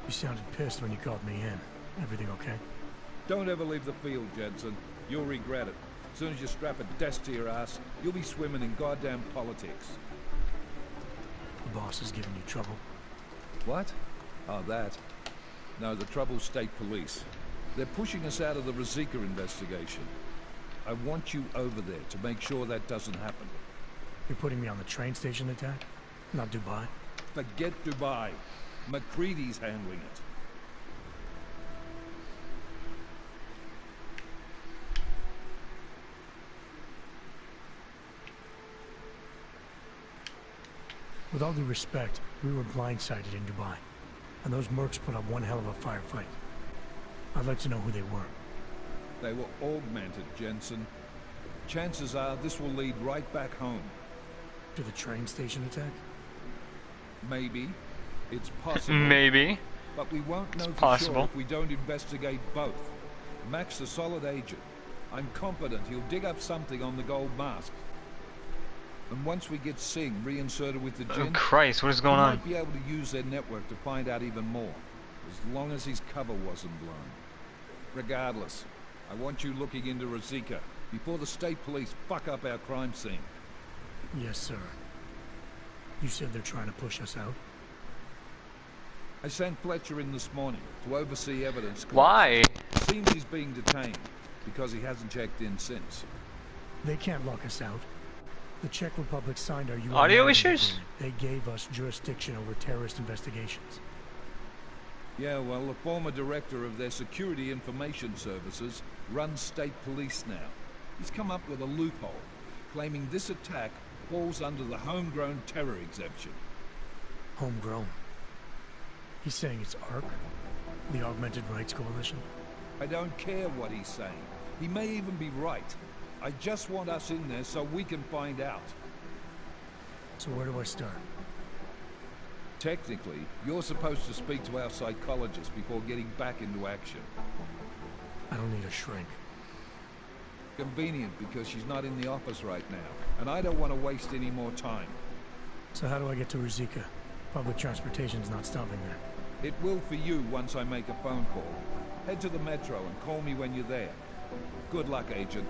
You sounded pissed when you called me in. Everything okay? Don't ever leave the field, Jensen. You'll regret it. As soon as you strap a desk to your ass, you'll be swimming in goddamn politics. The boss is giving you trouble. What? Oh, that. No, the trouble's state police. They're pushing us out of the Rosika investigation. I want you over there to make sure that doesn't happen. You're putting me on the train station attack? Not Dubai? Forget Dubai. McCready's handling it. With all due respect, we were blindsided in Dubai. And those mercs put up one hell of a firefight. I'd like to know who they were. They were augmented, Jensen. Chances are this will lead right back home. To the train station attack? Maybe. It's possible. Maybe. But we won't know It's for possible. sure if we don't investigate both. Mac's a solid agent. I'm confident he'll dig up something on the gold mask. And once we get Singh reinserted with the Jinn, Oh Christ, what is going we on? might be able to use their network to find out even more. As long as his cover wasn't blown. Regardless, I want you looking into Rosika before the state police fuck up our crime scene. Yes, sir. You said they're trying to push us out? I sent Fletcher in this morning to oversee evidence. Why? Seems he's being detained because he hasn't checked in since. They can't lock us out. The Czech Republic signed our UN Audio agreement. issues? They gave us jurisdiction over terrorist investigations. Yeah, well, the former director of their security information services runs state police now. He's come up with a loophole, claiming this attack falls under the homegrown terror exemption. Homegrown? He's saying it's ARC? The Augmented Rights Coalition? I don't care what he's saying. He may even be right. I just want us in there so we can find out. So where do I start? Technically, you're supposed to speak to our psychologist before getting back into action. I don't need a shrink. Convenient because she's not in the office right now, and I don't want to waste any more time. So how do I get to Rosika? Public transportation's not stopping there. It will for you once I make a phone call. Head to the metro and call me when you're there. Good luck, Agent.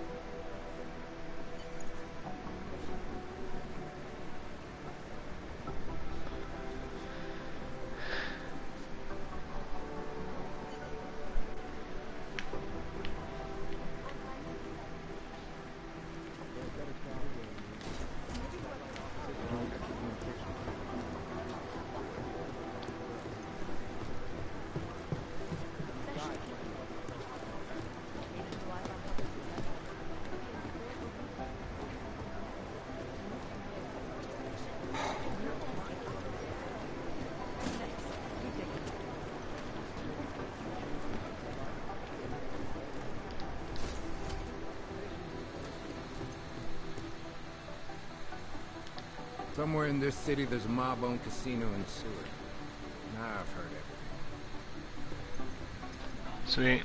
Somewhere in this city, there's a mob-owned casino and sewer. Now I've heard everything. Sweet.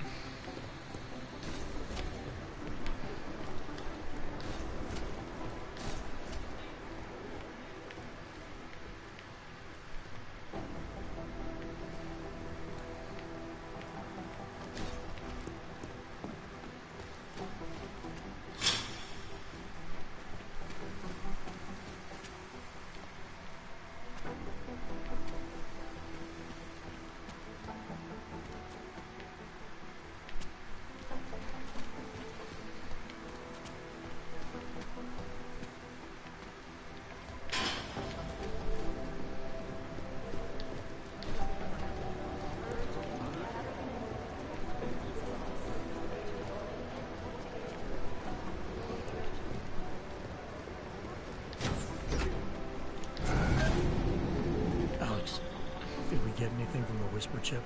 Did we get anything from the Whisper chip?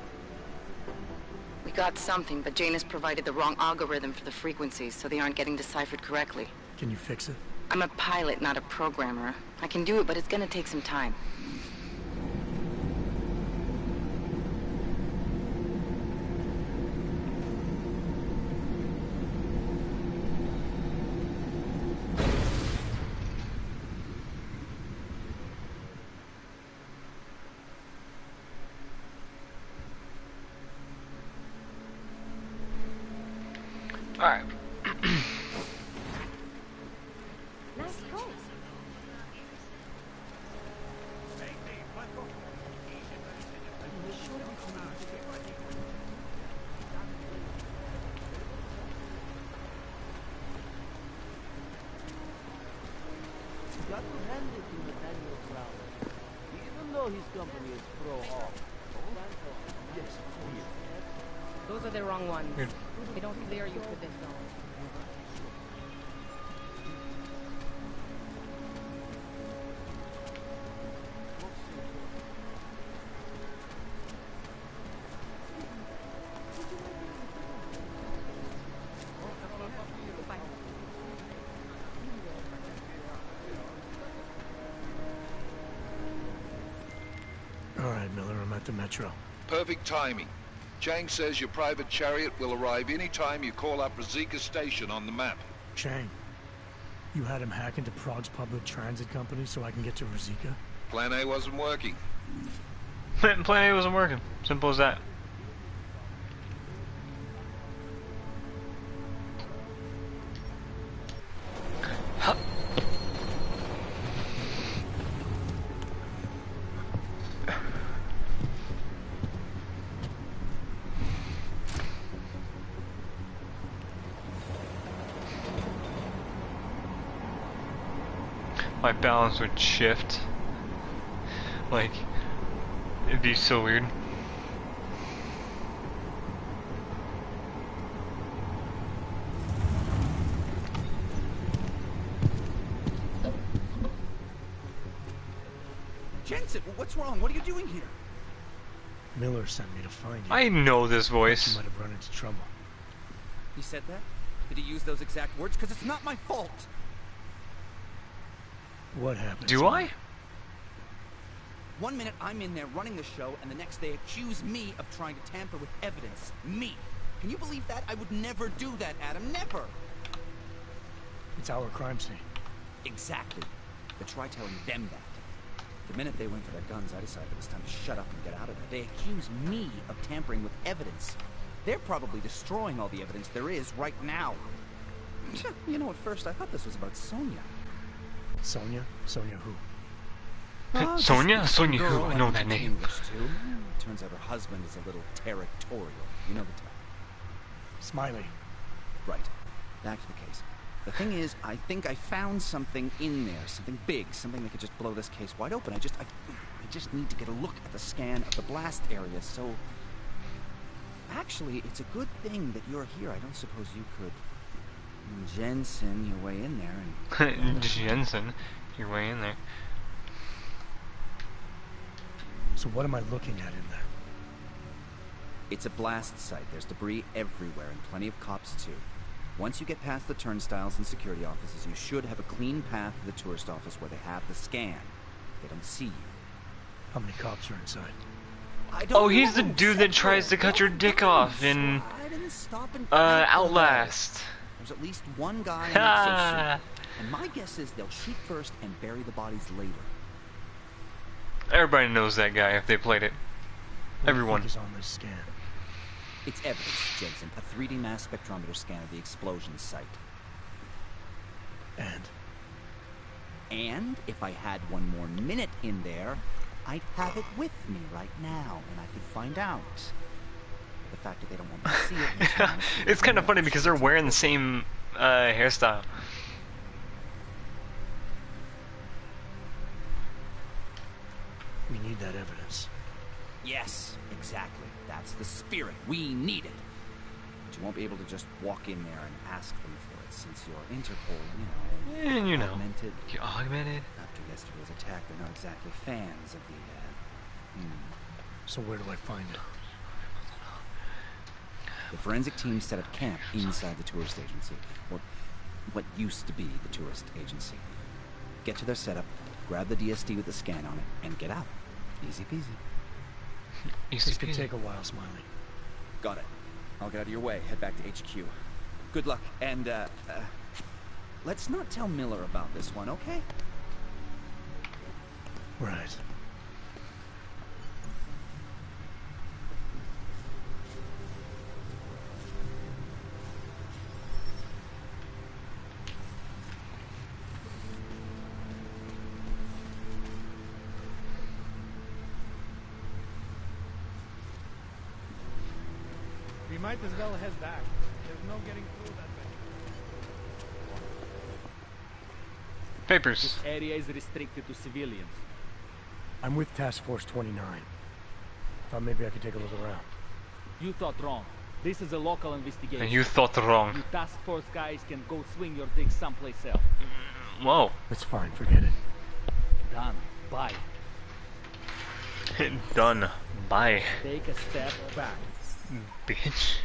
We got something, but Jane has provided the wrong algorithm for the frequencies, so they aren't getting deciphered correctly. Can you fix it? I'm a pilot, not a programmer. I can do it, but it's gonna take some time. Alright. Nice coat. Got to hand it to Nathaniel Fray. Even though his company is pro-all. Yes, Those are the wrong ones. Weird. They don't clear you for this zone. All right, Miller, I'm at the Metro. Perfect timing. Chang says your private chariot will arrive any time you call up Rosika Station on the map. Chang, you had him hack into Prague's public transit company so I can get to Rosika? Plan A wasn't working. Plan A wasn't working. Simple as that. My balance would shift. Like, it'd be so weird. Jensen, what's wrong? What are you doing here? Miller sent me to find you. I know this voice. You might have run into trouble. He said that? Did he use those exact words? Because it's not my fault. What happened? Do I? 1 minute I'm in there running the show, and the next they accuse me of trying to tamper with evidence. Me. Can you believe that? I would never do that, Adam. Never. It's our crime scene. Exactly. But try telling them that. The minute they went for their guns, I decided it was time to shut up and get out of there. They accuse me of tampering with evidence. They're probably destroying all the evidence there is right now. You know, at first I thought this was about Sonia. Sonia? Sonia who? Sonia? Sonia who? I know that name. English too. Turns out her husband is a little territorial. You know the type. Smiley. Right. Back to the case. The thing is, I think I found something in there. Something big. Something that could just blow this case wide open. I just need to get a look at the scan of the blast area, so... Actually, it's a good thing that you're here. I don't suppose you could... Jensen your way in there and... Jensen your way in there. So what am I looking at in there? It's a blast site. There's debris everywhere and plenty of cops too. Once you get past the turnstiles and security offices, you should have a clean path to the tourist office where they have the scan. They don't see you. How many cops are inside? Oh, he's the dude that tries to cut your dick off in Outlast. There's at least one guy in exosuit. And my guess is they'll shoot first and bury the bodies later. Everybody knows that guy if they played it. Everyone. Is on this scan. It's evidence, Jensen. A 3D mass spectrometer scan of the explosion site. And if I had one more minute in there, I'd have it with me right now, and I could find out. The fact that they don't want me to see it makes me wanna see it It's kind of more. funny because they're wearing the same hairstyle. We need that evidence. Yes, exactly. That's the spirit. We need it. But you won't be able to just walk in there and ask them for it, since you're Interpol, And you know, augmented. you're augmented. After yesterday's attack, they're not exactly fans of the, So where do I find it? The forensic team set up camp inside the tourist agency, or what used to be the tourist agency. Get to their setup, grab the DSD with the scan on it, and get out. Easy peasy. This could take a while, Smiley. Got it. I'll get out of your way, head back to HQ. Good luck, and, let's not tell Miller about this one, okay? Right. We might as well head back. There's no getting through that way. Papers. This area is restricted to civilians. I'm with Task Force 29. Thought maybe I could take a look around. You thought wrong. This is a local investigation. And you thought wrong. You task force guys can go swing your dick someplace else. Whoa. It's fine, forget it. Done. Bye. Done. Bye. Take a step back. Bitch.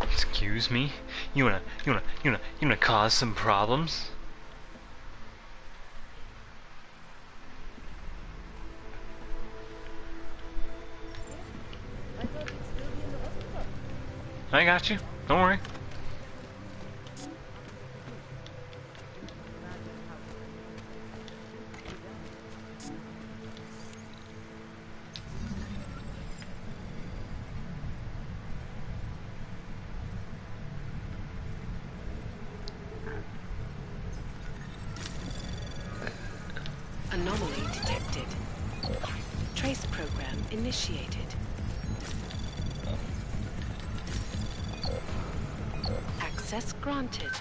Excuse me? You wanna cause some problems? I got you. Don't worry. Anomaly detected. Trace program initiated. Access granted.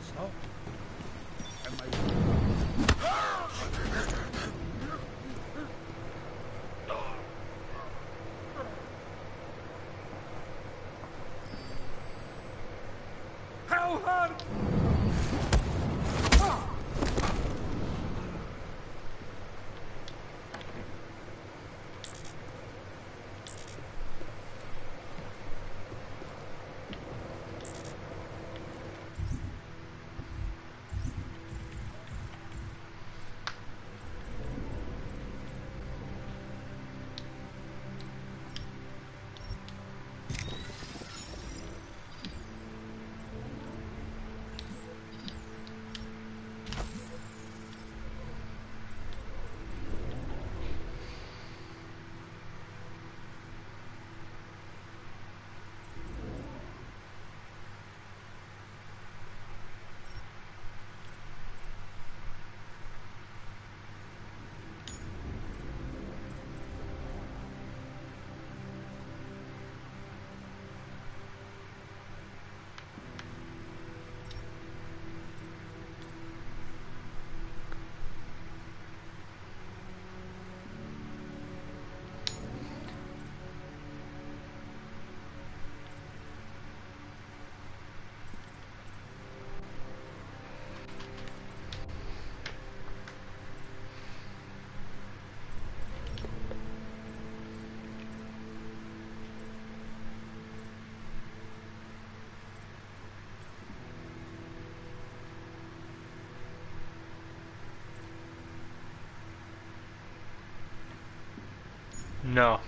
Stop. How hard? No.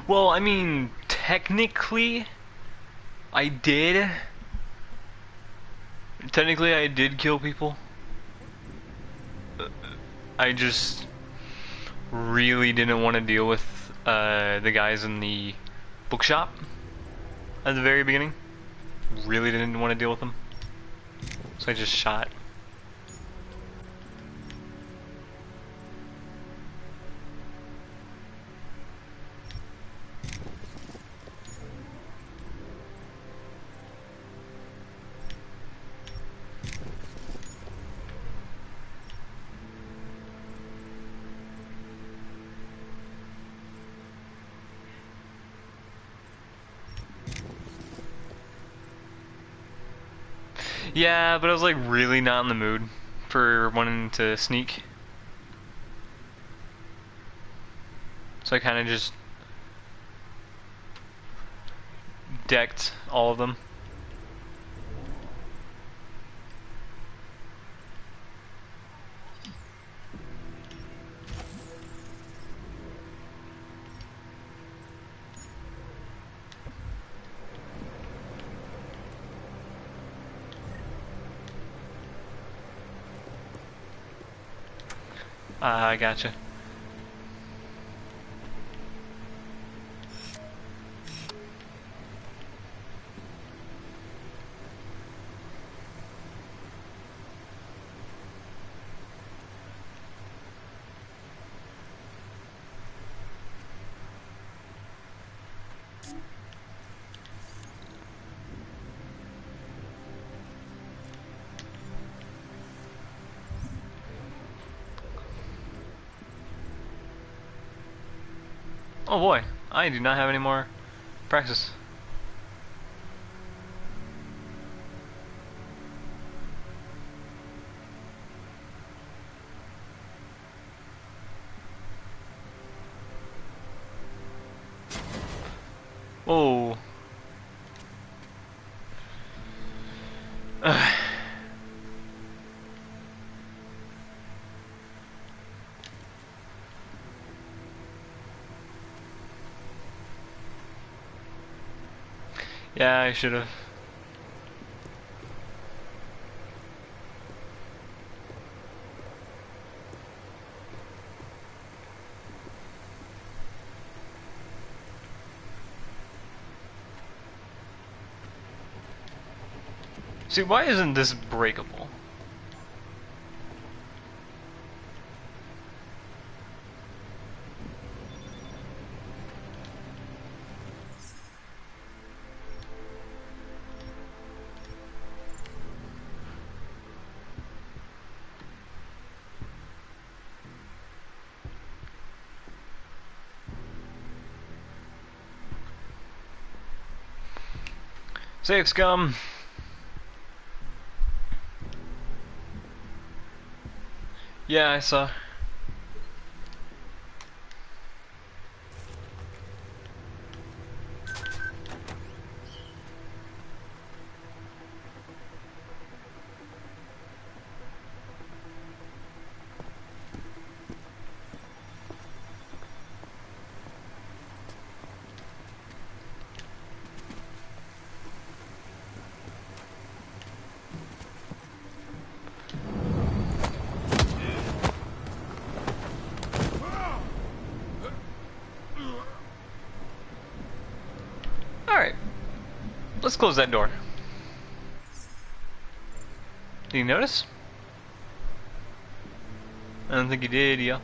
Well, I mean, technically, I did. Technically, I did kill people. I just really didn't want to deal with the guys in the bookshop at the very beginning. Really didn't want to deal with them. So I just shot. Yeah, but I was like really not in the mood for wanting to sneak. So I kind of just decked all of them. I gotcha. Oh boy, I do not have any more praxis. Oh. Yeah, I should have. See, why isn't this breakable? Safe scum. Yeah, I saw. Alright. Let's close that door. Did you notice? I don't think you did, yeah.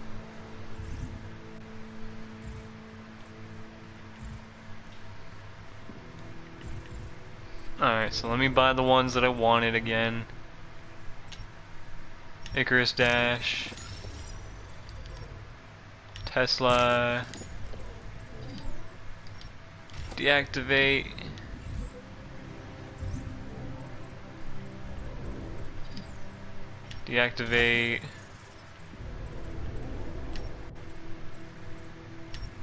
Alright, so let me buy the ones that I wanted again. Icarus Dash. Tesla. Deactivate. Deactivate.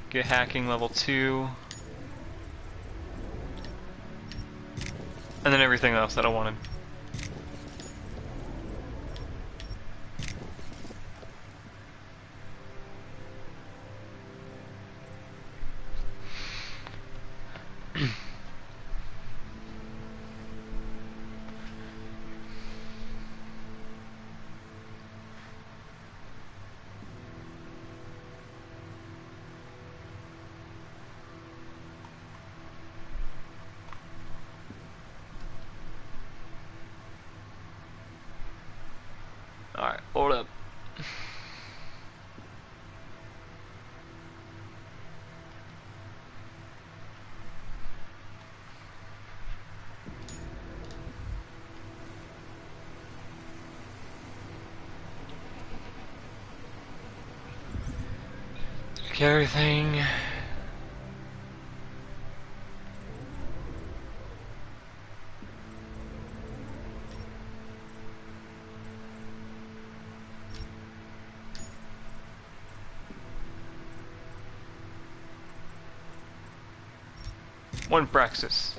Get hacking level 2. And then everything else that I wanted. Alright, hold up. Check everything. One Praxis.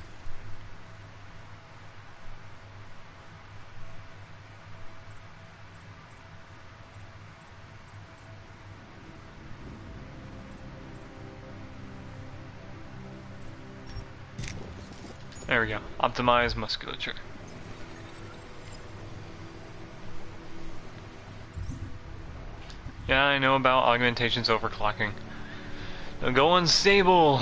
There we go. Optimize musculature. Yeah, I know about augmentations overclocking. They'll go unstable.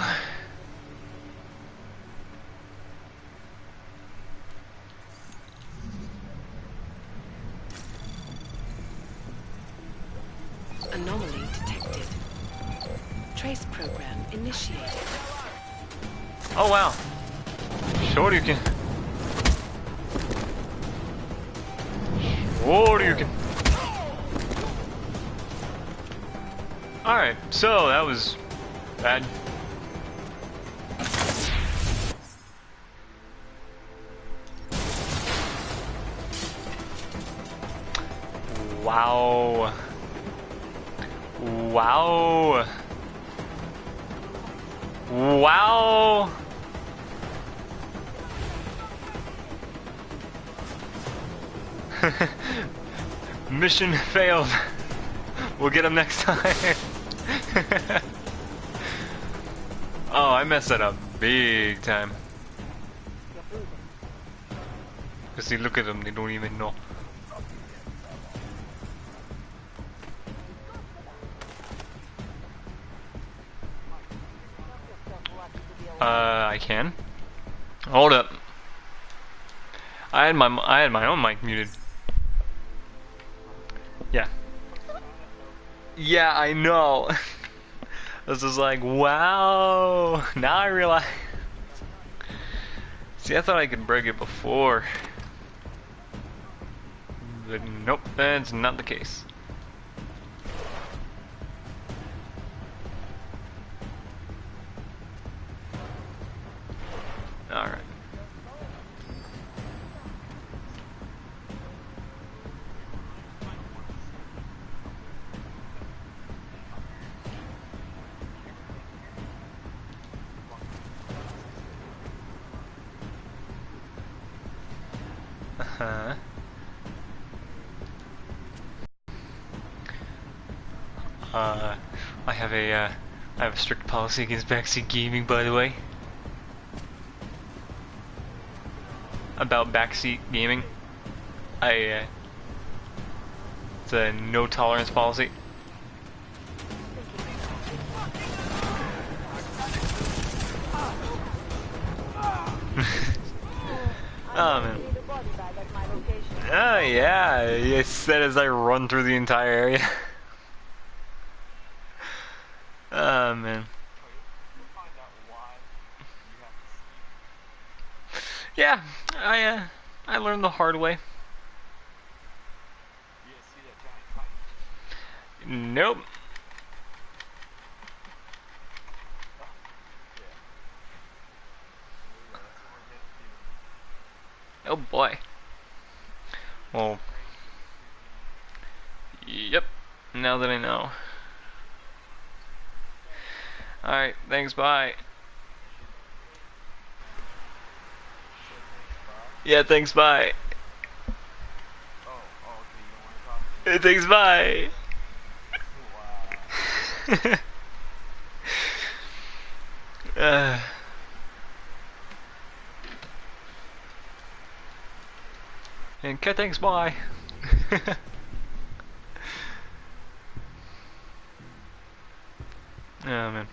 Anomaly detected. Trace program initiated. Oh wow. Sure you can. Sure you can. Alright, so that was bad. Wow. Wow. Wow. Mission failed. We'll get him next time. Oh, I messed that up big time. Cause see, look at them, they don't even know. I can. Hold up. I had my own mic muted. Yeah. Yeah, I know. This is like, wow. Now I realize. See, I thought I could break it before. But nope, that's not the case. Alright. Uh-huh. I have a strict policy against backseat gaming, by the way. About backseat gaming. It's a no tolerance policy. Oh man. Oh yeah, you said as I run through the entire area. Oh man. Yeah, I learned the hard way. Nope. Oh boy. Well. Yep. Now that I know. Alright, thanks, bye. Yeah, thanks, bye. Thanks, bye. And okay, thanks, bye. Oh man.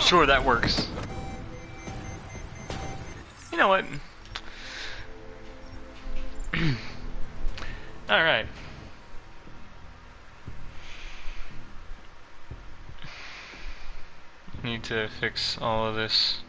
Sure, that works. You know what? Alright. Need to fix all of this.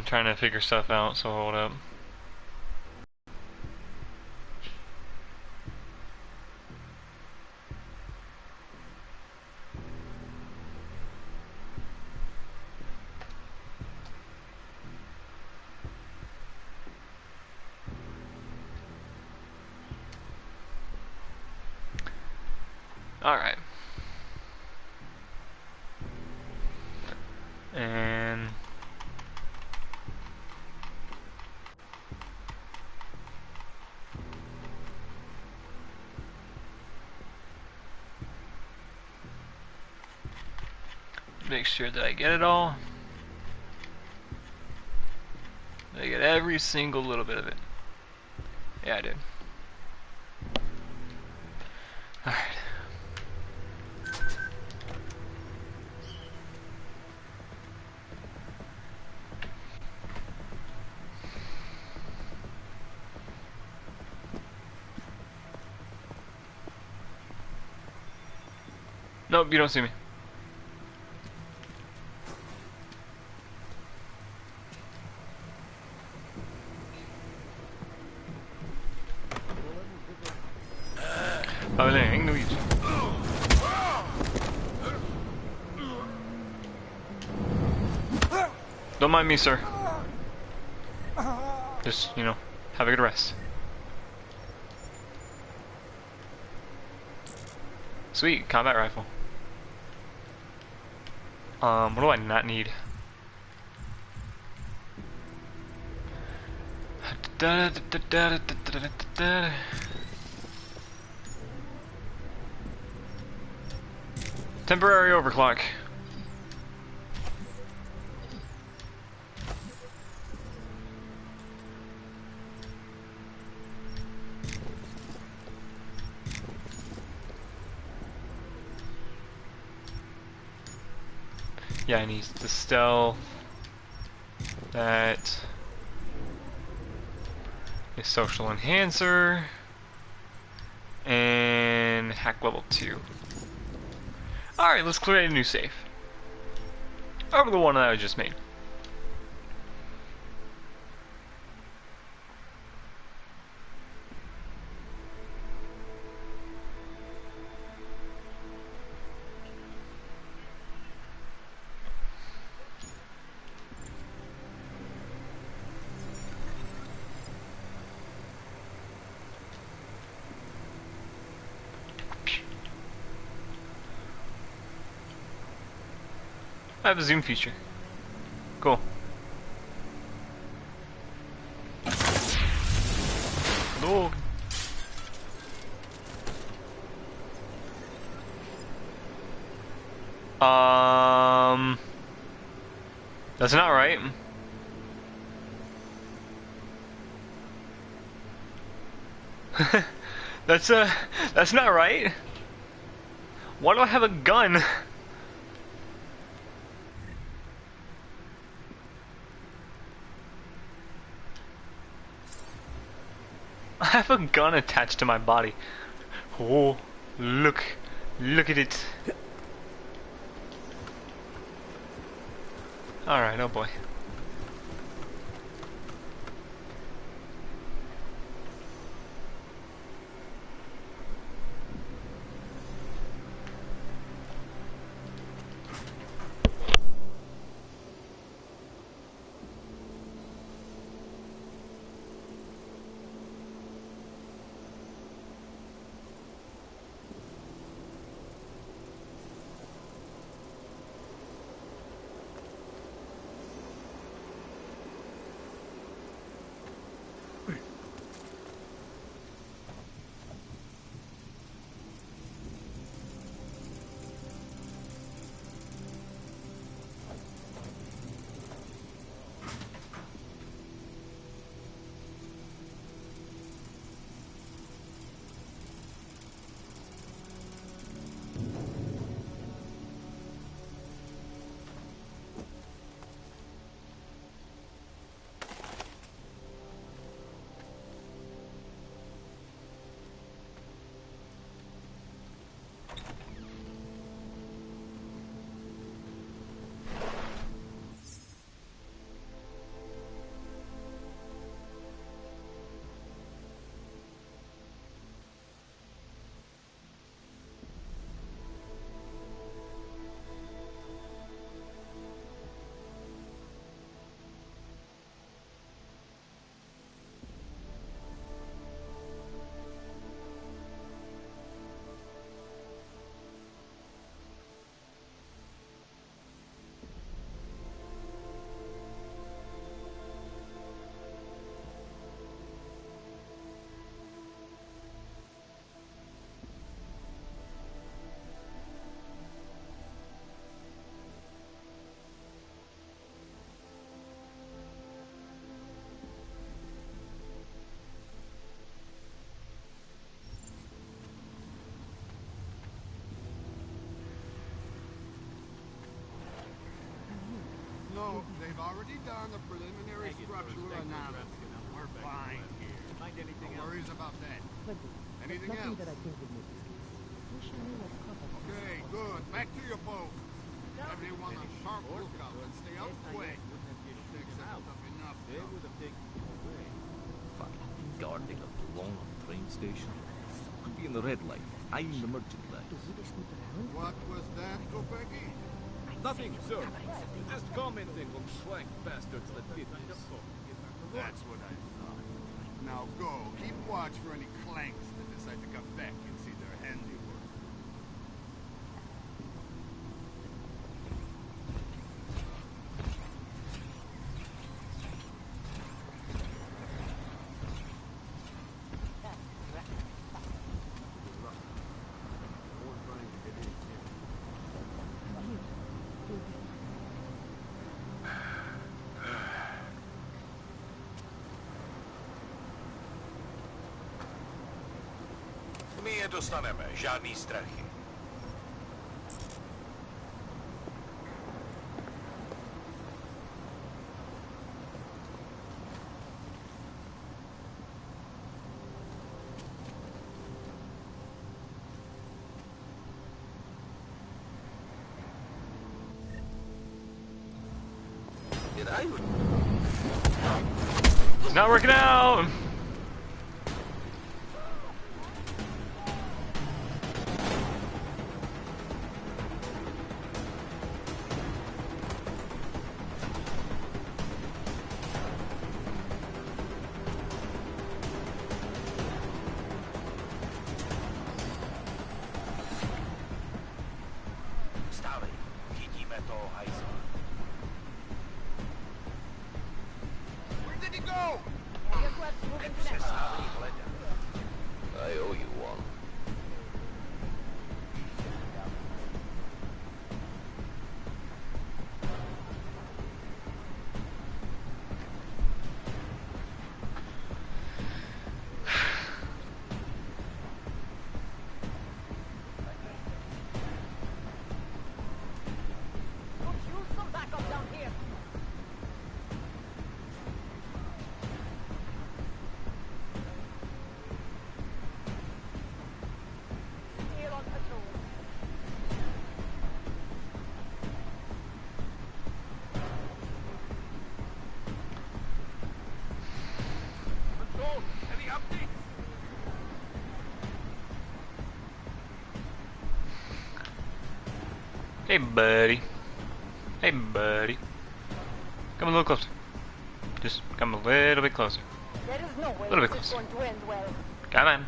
Trying to figure stuff out, so hold up. Alright. And make sure that I get it all. every single little bit of it. Yeah, I did. Alright. Nope, you don't see me. Don't mind me, sir. Just, you know, have a good rest. Sweet, combat rifle. What do I not need? Temporary overclock. Yeah, I need the stealth. That is social enhancer and hack level 2. Alright, let's create a new save. Over the one that I just made. I have a zoom feature. Cool. Dog. That's not right. That's not right. Why do I have a gun? I have a gun attached to my body. Oh, look at it. Alright, oh boy. They've already done the preliminary structural analysis. We're fine here. Find anything No worries about that. Anything else? Okay, good. Back to your posts. Everyone on sharp lookout and stay out quick. Takes up enough. They would have taken you away. Fucking guarding a blown up train station. Could be in the red light, eyeing the merchandise. What was that, Kopecki? Nothing, sir. Just commenting on swank bastards that did this. That's what I thought. Now go. Keep watch for any clanks that decide to come back and see their handiwork. My je dostaneme, žádný strachy. It's not working out! Stávej, chytíme toho hajzla. Where did he go? Nepřestávej hledat. I owe you one. Hey buddy. Hey buddy. Come a little closer. Just come a little bit closer. There is no way A little bit this is closer. going to end well. Come on.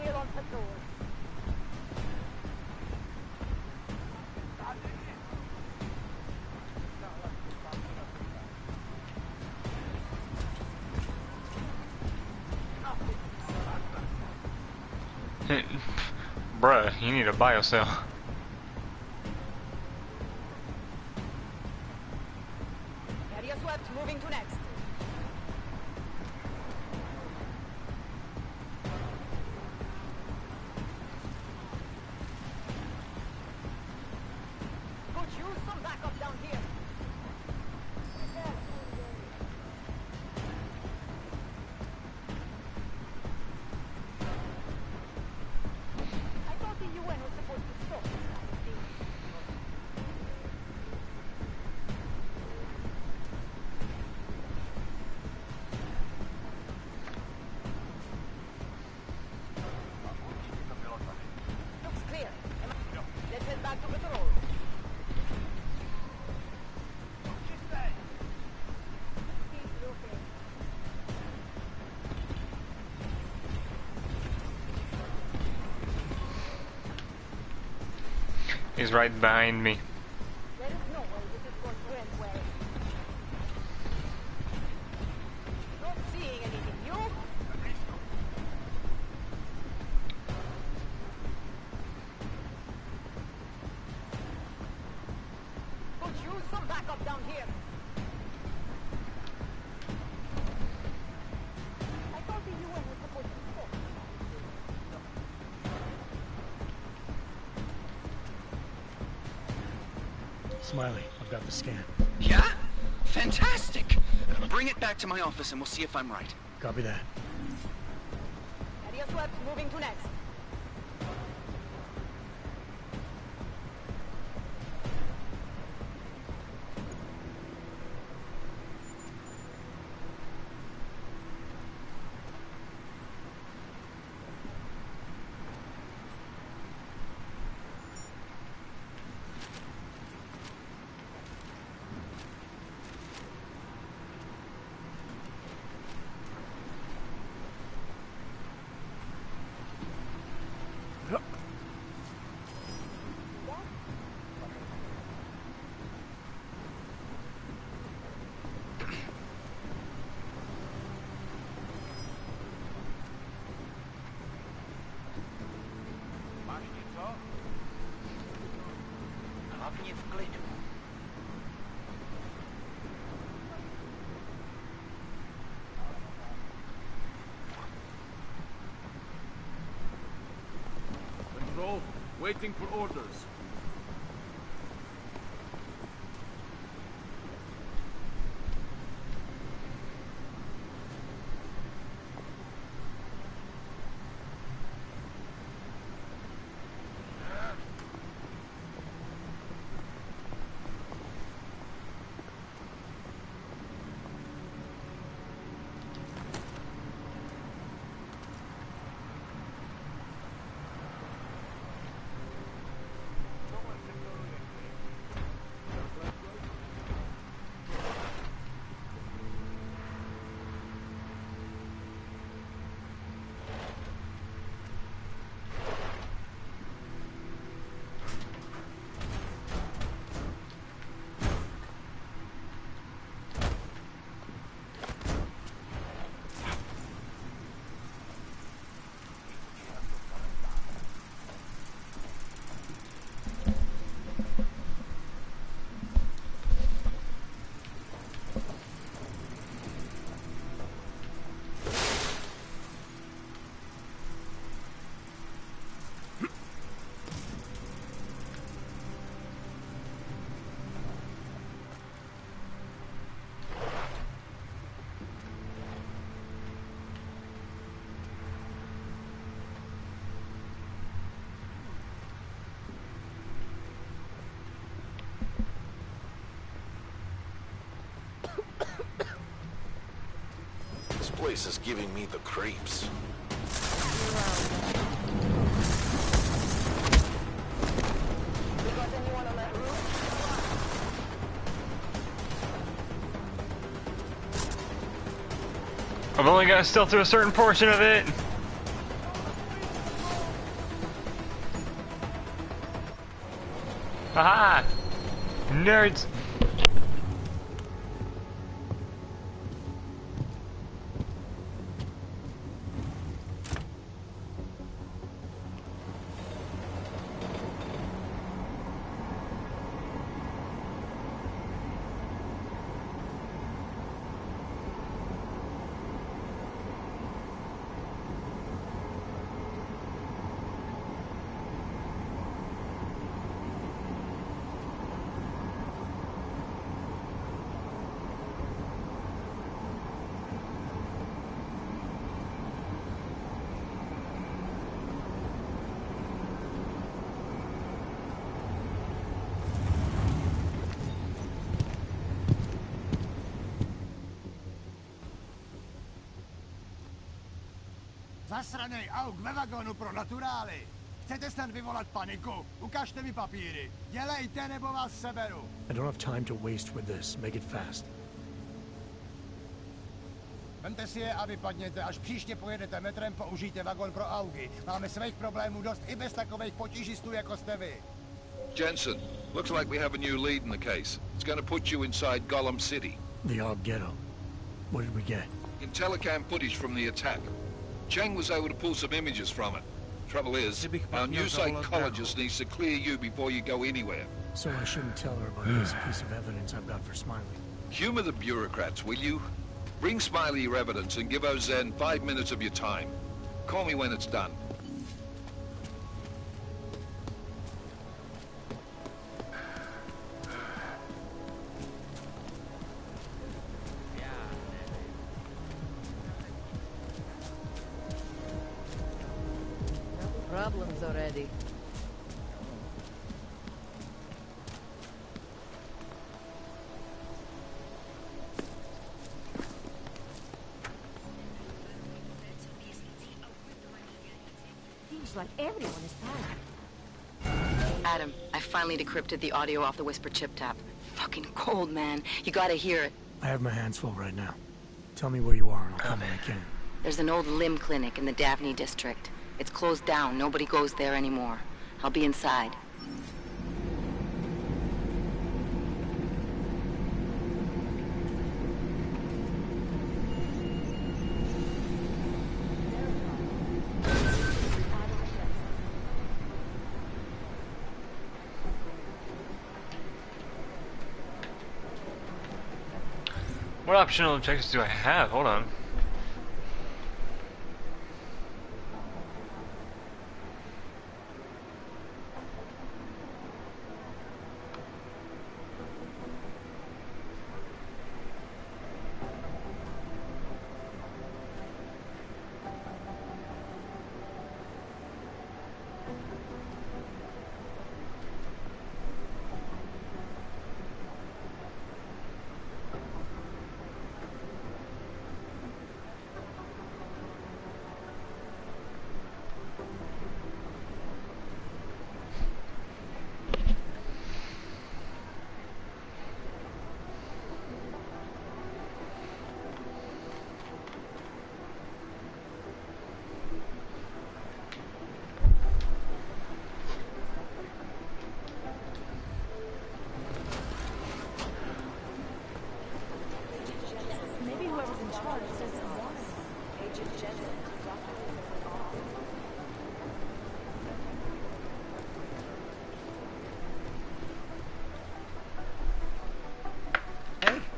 Here on patrol. Bruh, you need a biocell. Area swept, moving to next. Could use some backup down here. I thought the UN was supposed to stop this kind of thing. Looks clear. Let's head back to patrol. He's right behind me. There is no way this is going to end well. Not seeing anything new? Could use some backup down here. I thought the UN was supposed to Smiley, I've got the scan. Yeah? Fantastic! Bring it back to my office and we'll see if I'm right. Copy that. Area swept, moving to next. Hlavně v klidu. Control, waiting for orders. This place is giving me the creeps. I've only got to stealth through a certain portion of it. Haha! Nerds! Zasranej auk ve vagonu pro naturály. Chcete snad vyvolat paniku? Ukažte mi papíry. Dělejte, nebo vás seberu. I don't have time to waste with this. Make it fast. Vemte si je a vypadněte. Až příště pojedete metrem, použijte vagon pro augy. Máme svých problémů dost i bez takových potížistů, jako jste vy. Jensen, looks like we have a new lead in the case. It's going to put you inside Gollum City. The Og Ghetto. What did we get? Telecam footage from the attack. Cheng was able to pull some images from it. Trouble is, our new psychologist needs to clear you before you go anywhere. So I shouldn't tell her about this piece of evidence I've got for Smiley. Humor the bureaucrats, will you? Bring Smiley your evidence and give Ozen 5 minutes of your time. Call me when it's done. problems already. Seems like everyone is fine. Adam, I finally decrypted the audio off the Whisper chip tap. Fucking cold, man. You gotta hear it. I have my hands full right now. Tell me where you are and I'll come when I can. There's an old limb clinic in the Daphne district. It's closed down. Nobody goes there anymore. I'll be inside. What optional objectives do I have? Hold on.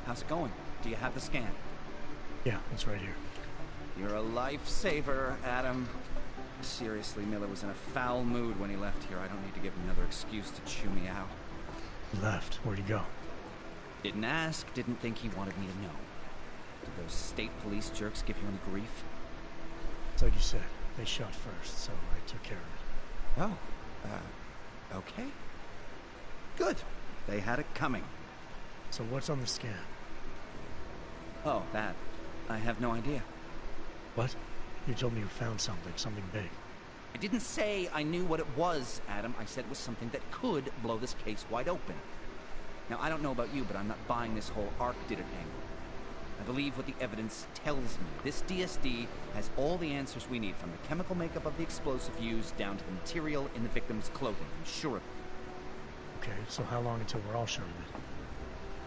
How's it going? Do you have the scan? Yeah, it's right here. You're a lifesaver, Adam. Seriously, Miller was in a foul mood when he left here. I don't need to give him another excuse to chew me out. He left. Where'd he go? Didn't ask, didn't think he wanted me to know. Did those state police jerks give you any grief? It's like you said. They shot first, so I took care of it. Oh, okay. Good. They had it coming. So what's on the scan? Oh, that. I have no idea. What? You told me you found something big. I didn't say I knew what it was, Adam. I said it was something that could blow this case wide open. Now, I don't know about you, but I'm not buying this whole Ark did it angle. I believe what the evidence tells me. This DSD has all the answers we need, from the chemical makeup of the explosive used down to the material in the victim's clothing. I'm sure of it. Okay, so how long until we're all sure of it?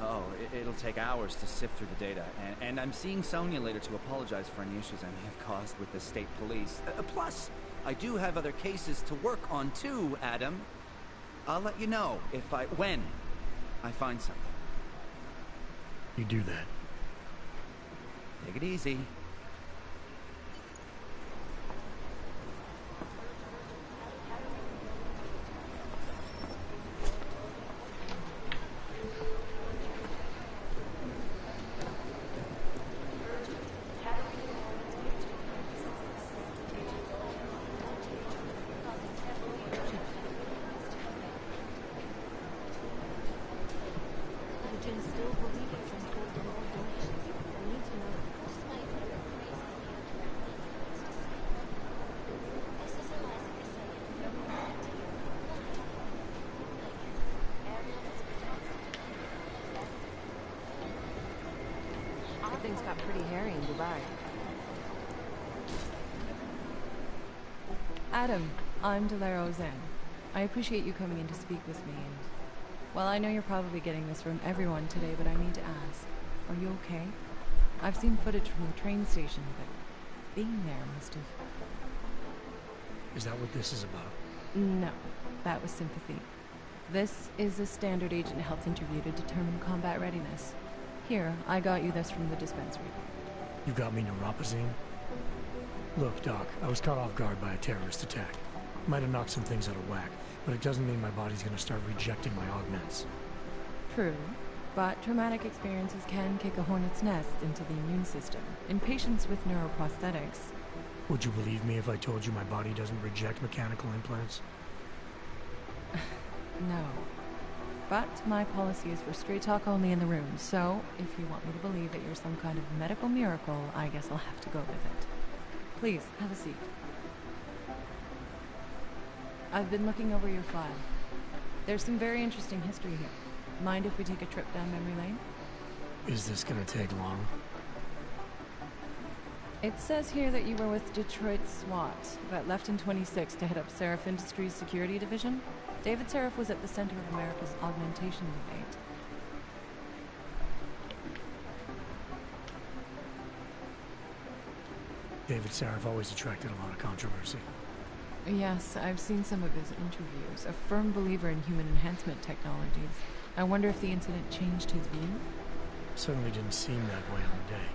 Oh, it'll take hours to sift through the data, and I'm seeing Sonia later to apologize for any issues I may have caused with the state police. Plus, I do have other cases to work on too, Adam. I'll let you know when I find something. You do that. Take it easy. Things got pretty hairy in Dubai. Adam, I'm Delaro Zen. I appreciate you coming in to speak with me, and well, I know you're probably getting this from everyone today, but I need to ask, are you okay? I've seen footage from the train station, but being there must have... Is that what this is about? No, that was sympathy. This is a standard agent health interview to determine combat readiness. Here, I got you this from the dispensary. You got me neuropazine? Look, Doc, I was caught off guard by a terrorist attack. Might have knocked some things out of whack, but it doesn't mean my body's gonna start rejecting my augments. True, but traumatic experiences can kick a hornet's nest into the immune system. In patients with neuroprosthetics, Would you believe me if I told you my body doesn't reject mechanical implants? No. But my policy is for straight talk only in the room, so if you want me to believe that you're some kind of medical miracle, I guess I'll have to go with it. Please, have a seat. I've been looking over your file. There's some very interesting history here. Mind if we take a trip down memory lane? Is this gonna take long? It says here that you were with Detroit SWAT, but left in 26 to head up Seraph Industries' security division. David Seraph was at the center of America's augmentation debate. David Seraph always attracted a lot of controversy. Yes, I've seen some of his interviews. A firm believer in human enhancement technologies. I wonder if the incident changed his view? Certainly didn't seem that way on the day.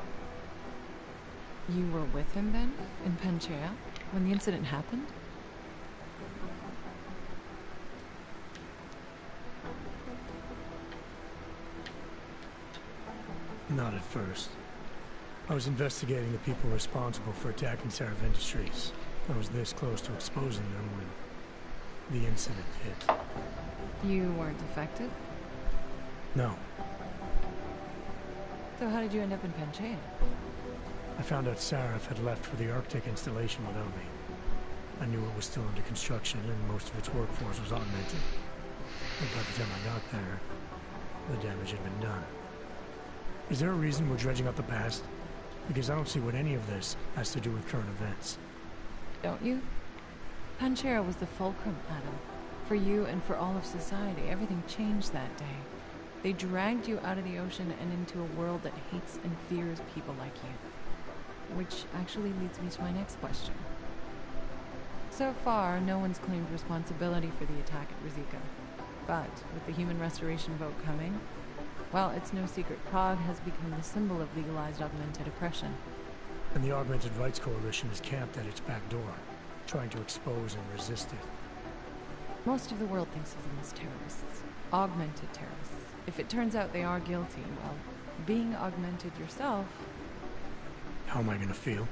You were with him then? In Panchea? When the incident happened? Not at first. I was investigating the people responsible for attacking Seraph Industries. I was this close to exposing them when the incident hit. You weren't affected? No. So how did you end up in Panchea? I found out Seraph had left for the Arctic installation without me. I knew it was still under construction and most of its workforce was augmented. But by the time I got there, the damage had been done. Is there a reason we're dredging up the past? Because I don't see what any of this has to do with current events. Don't you? Panchea was the fulcrum, Adam. For you and for all of society, everything changed that day. They dragged you out of the ocean and into a world that hates and fears people like you. Which actually leads me to my next question. So far, no one's claimed responsibility for the attack at Rizika. But with the human restoration vote coming, well, it's no secret Prague has become the symbol of legalized augmented oppression. And the Augmented Rights Coalition is camped at its back door, trying to expose and resist it. Most of the world thinks of them as terrorists. Augmented terrorists. If it turns out they are guilty, well, being augmented yourself... How am I gonna feel?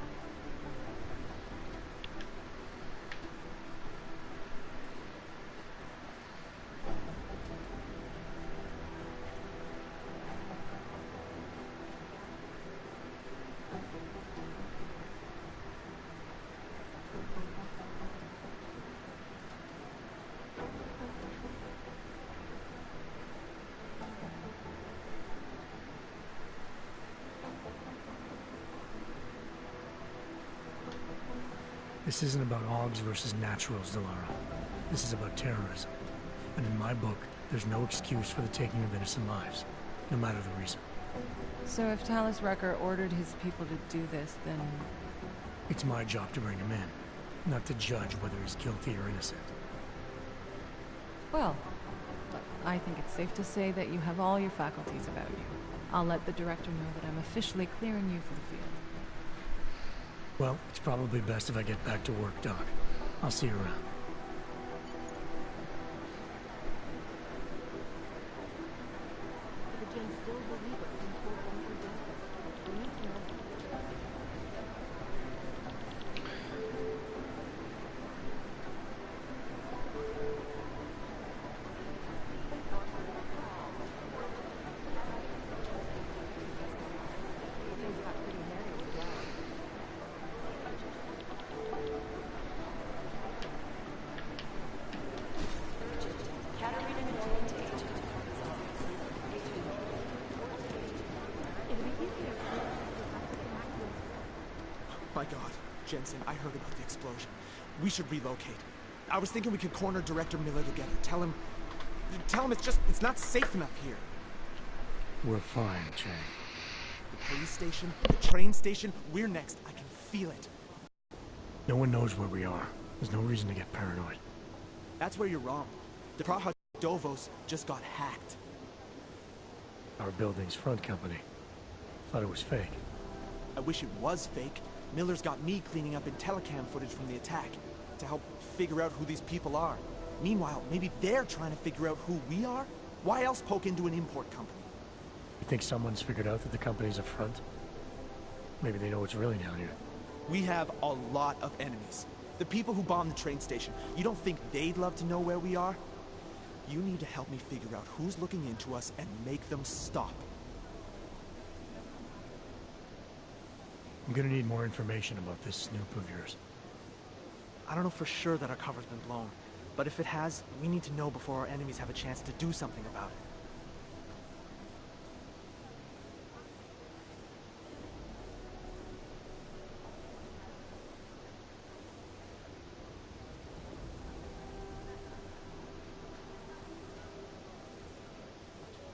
This isn't about Augs versus Naturals, Delara. This is about terrorism. And in my book, there's no excuse for the taking of innocent lives, no matter the reason. So if Talus Wrecker ordered his people to do this, then... It's my job to bring him in, not to judge whether he's guilty or innocent. Well, look, I think it's safe to say that you have all your faculties about you. I'll let the director know that I'm officially clearing you for the field. Well, it's probably best if I get back to work, Doc. I'll see you around. My God, Jensen, I heard about the explosion. We should relocate. I was thinking we could corner Director Miller together. Tell him it's not safe enough here. We're fine, Chang. The police station, the train station, we're next. I can feel it. No one knows where we are. There's no reason to get paranoid. That's where you're wrong. The Praha Dovos just got hacked. Our building's front company. Thought it was fake. I wish it was fake. Miller's got me cleaning up IntelliCam footage from the attack to help figure out who these people are. Meanwhile, maybe they're trying to figure out who we are? Why else poke into an import company? You think someone's figured out that the company's a front? Maybe they know what's really down here. We have a lot of enemies. The people who bombed the train station, you don't think they'd love to know where we are? You need to help me figure out who's looking into us and make them stop. I'm gonna need more information about this snoop of yours. I don't know for sure that our cover's been blown, but if it has, we need to know before our enemies have a chance to do something about it.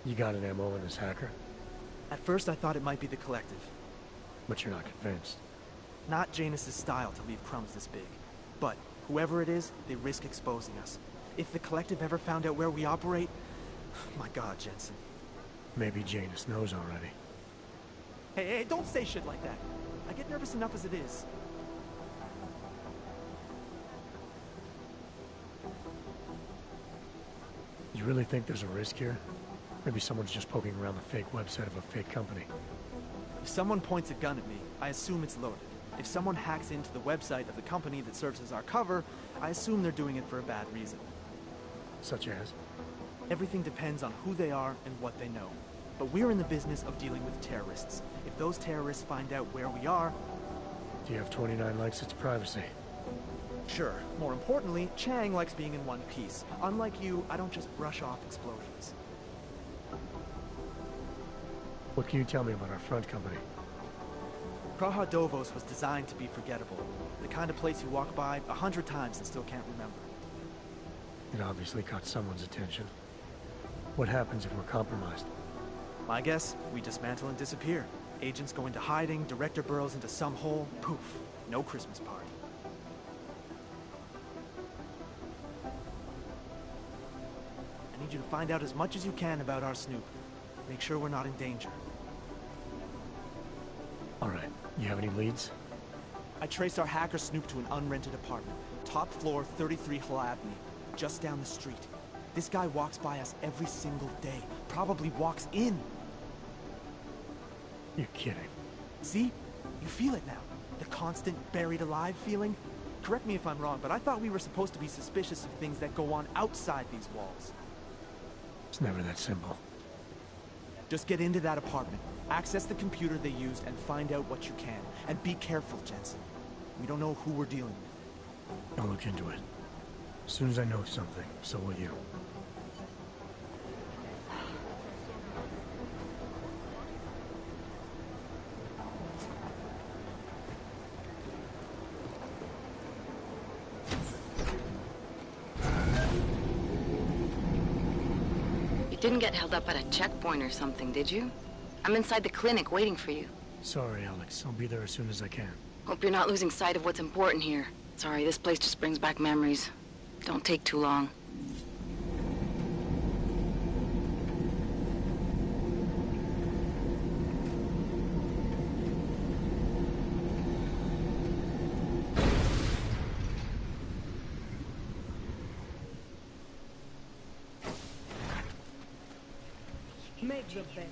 You got an MO in this hacker? At first I thought it might be the Collective. But you're not convinced. Not Janus's style to leave crumbs this big. But whoever it is, they risk exposing us. If the Collective ever found out where we operate... My God, Jensen. Maybe Janus knows already. Hey, don't say shit like that. I get nervous enough as it is. You really think there's a risk here? Maybe someone's just poking around the fake website of a fake company. If someone points a gun at me, I assume it's loaded. If someone hacks into the website of the company that serves as our cover, I assume they're doing it for a bad reason. Such as? Everything depends on who they are and what they know. But we're in the business of dealing with terrorists. If those terrorists find out where we are... Do you have 29 likes its privacy? Sure. More importantly, Chang likes being in one piece. Unlike you, I don't just brush off explosions. What can you tell me about our front company? Praha Dovos was designed to be forgettable. The kind of place you walk by 100 times and still can't remember. It obviously caught someone's attention. What happens if we're compromised? My guess, we dismantle and disappear. Agents go into hiding, director burrows into some hole, poof, no Christmas party. I need you to find out as much as you can about our snoop. Make sure we're not in danger. All right. You have any leads? I traced our hacker snoop to an unrented apartment. Top floor, 33 Hull Avenue. Just down the street. This guy walks by us every single day. Probably walks in. You're kidding. See? You feel it now. The constant buried alive feeling. Correct me if I'm wrong, but I thought we were supposed to be suspicious of things that go on outside these walls. It's never that simple. Just get into that apartment, access the computer they used, and find out what you can. And be careful, Jensen. We don't know who we're dealing with. I'll look into it. As soon as I know something, so will you. You didn't get held up at a checkpoint or something, did you? I'm inside the clinic waiting for you. Sorry, Alex. I'll be there as soon as I can. Hope you're not losing sight of what's important here. Sorry, this place just brings back memories. Don't take too long. Make the best.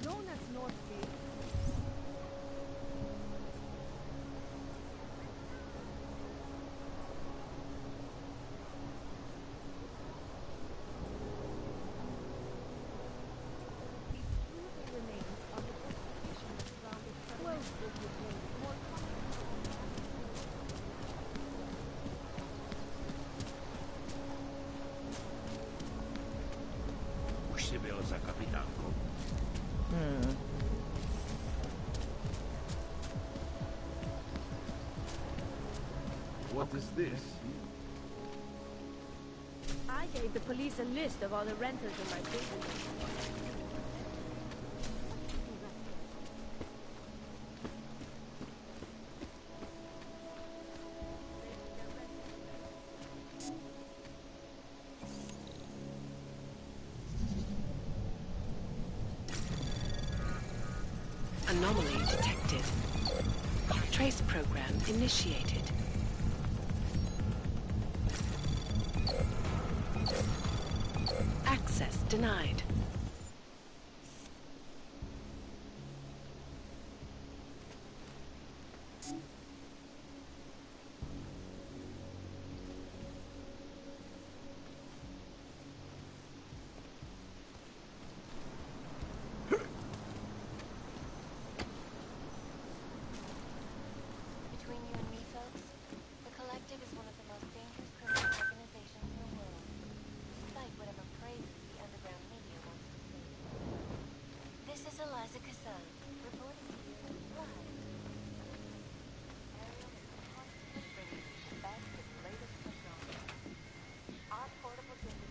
No, that's North Gate. Už si byl za kapitánkou. What is this? I gave the police a list of all the renters in my building. Anomaly detected. Trace program initiated. Access denied. Between you and me, folks, the Collective is one of the most dangerous criminal organizations in the world, despite whatever praises the underground media wants to say. This is Eliza Cassan, reporting to you live. Ariel is constantly bringing you the best and latest technology. Our portable digital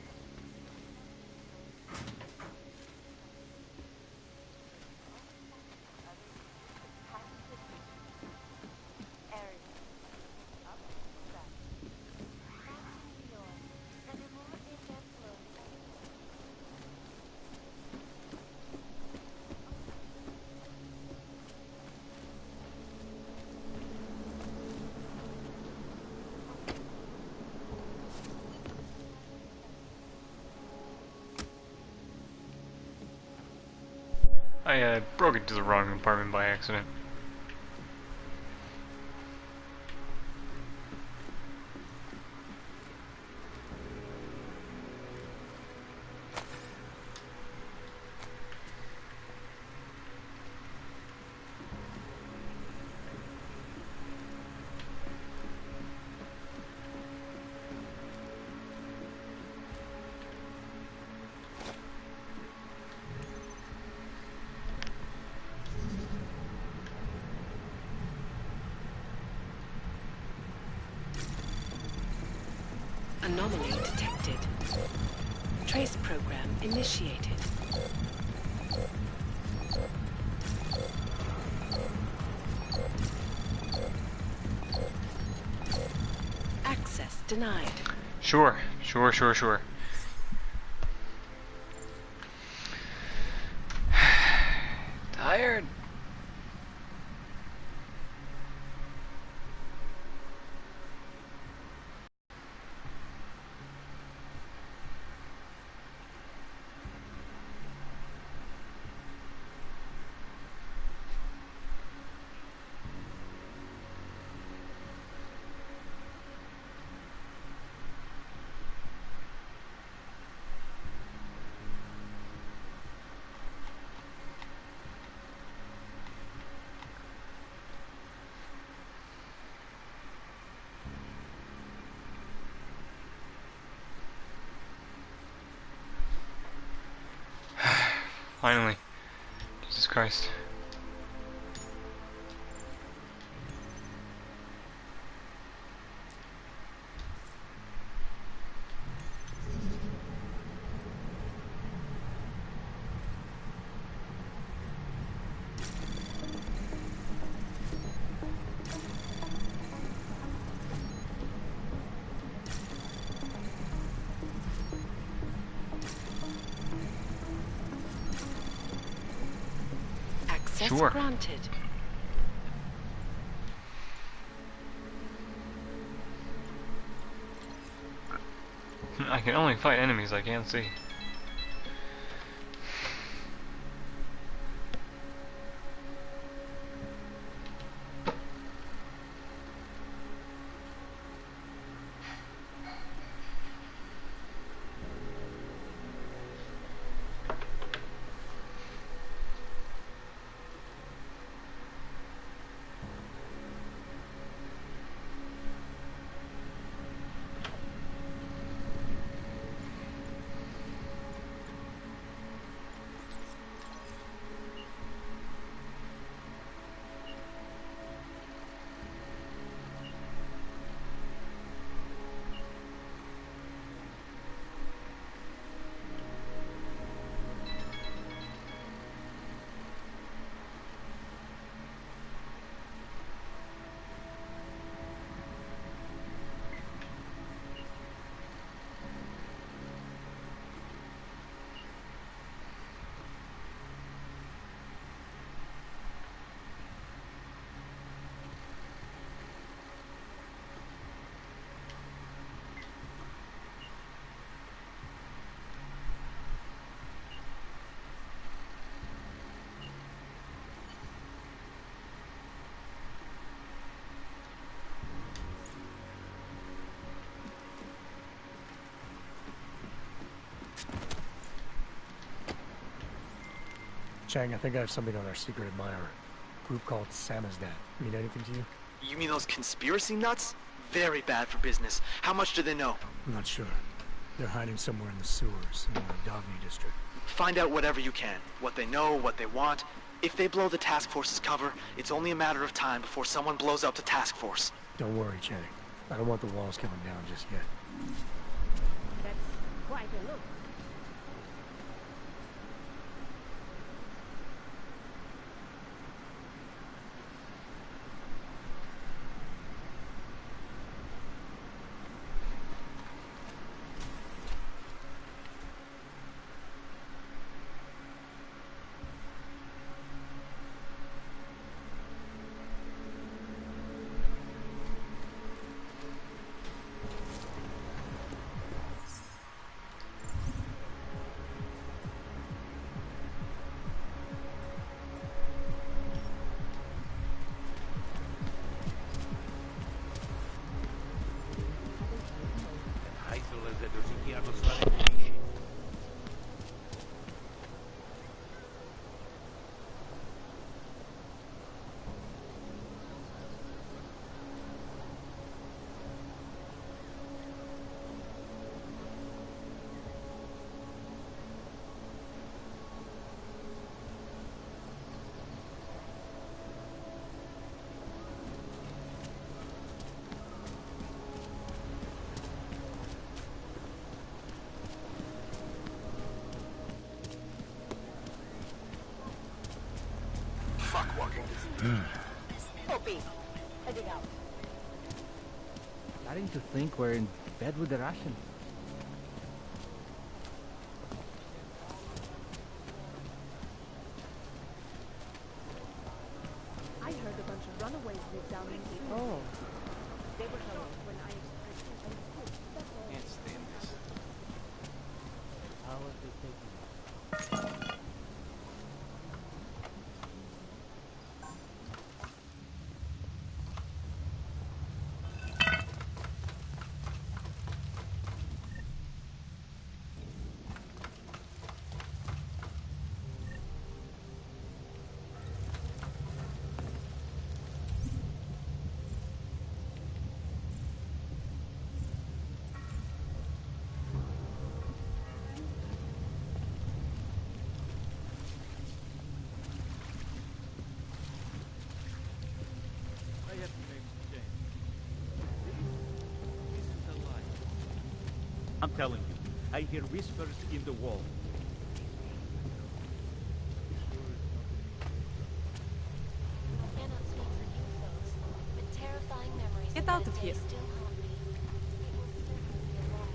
I broke into the wrong apartment by accident. Anomaly detected. Trace program initiated. Access denied. Sure. Tired. Finally. Jesus Christ. Access granted. I can only fight enemies I can't see. Chang, I think I have something on our secret admirer. Group called Samizdat. Mean anything to you? You mean those conspiracy nuts? Very bad for business. How much do they know? I'm not sure. They're hiding somewhere in the sewers in the Davni district. Find out whatever you can. What they know, what they want. If they blow the task force's cover, it's only a matter of time before someone blows up the task force. Don't worry, Chang. I don't want the walls coming down just yet. That's quite a look. Copy. Heading out. Starting to think we're in bed with the Russians. I heard a bunch of runaways live down in the... Oh. They were shot when I expressed... Can't stand this. How was they taking it? I'm telling you, I hear whispers in the wall. I cannot speak for you folks, but terrifying memories Get of out that of day here. still haunt me. It will certainly be a long one.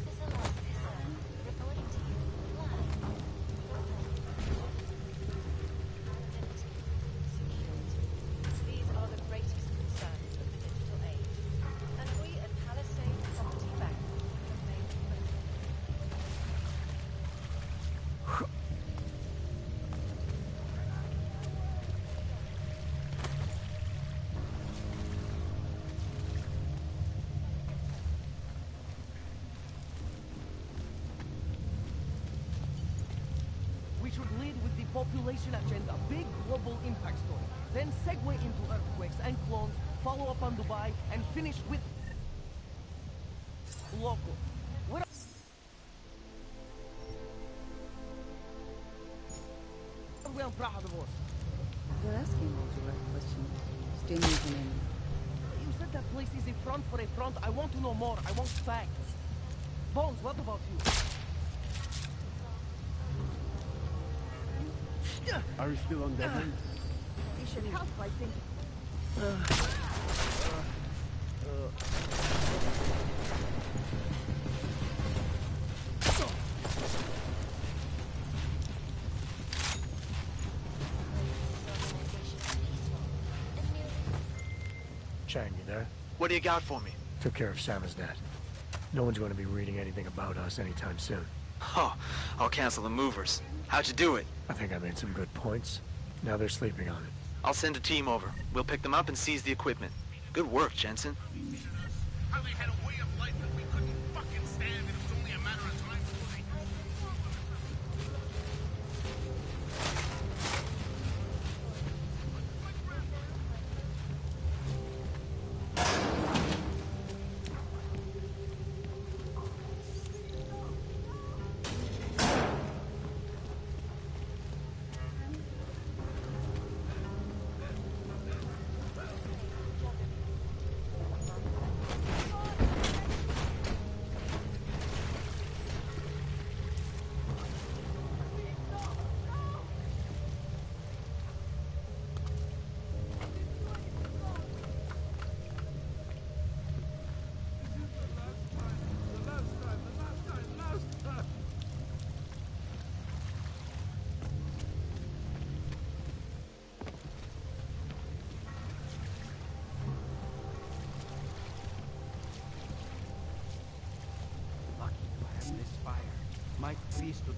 This is Eliza Cassell, reporting to you live from identity, security. These are the greatest concerns of the digital age. And we at Palisade Property Bank have made We should lead with the population agenda, big global impact story. Then segue into earthquakes and clones, follow up on Dubai, and finish with local. What? We are proud of us. You're asking all the right questions. Still need an You said that place is a front for a front. I want to know more. I want facts. Bones, what about you? Are you still on deadline? You should help by thinking. Chang, you there? What do you got for me? Took care of Samizdat. No one's going to be reading anything about us anytime soon. Oh, I'll cancel the movers. How'd you do it? I think I made some good points. Now they're sleeping on it. I'll send a team over. We'll pick them up and seize the equipment. Good work, Jensen. How they had a way of life that we couldn't fucking stand, and it was only a matter of time before they... peace to them.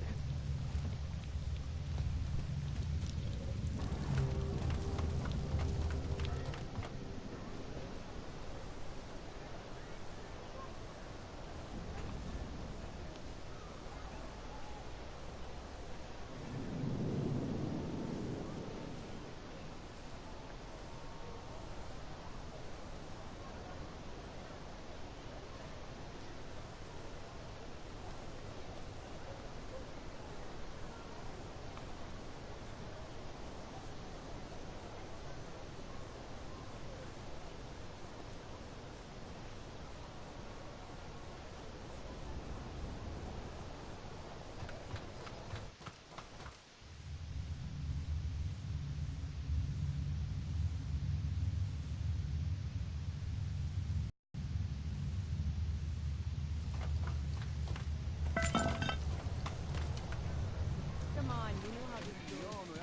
Come on, you know how this goes.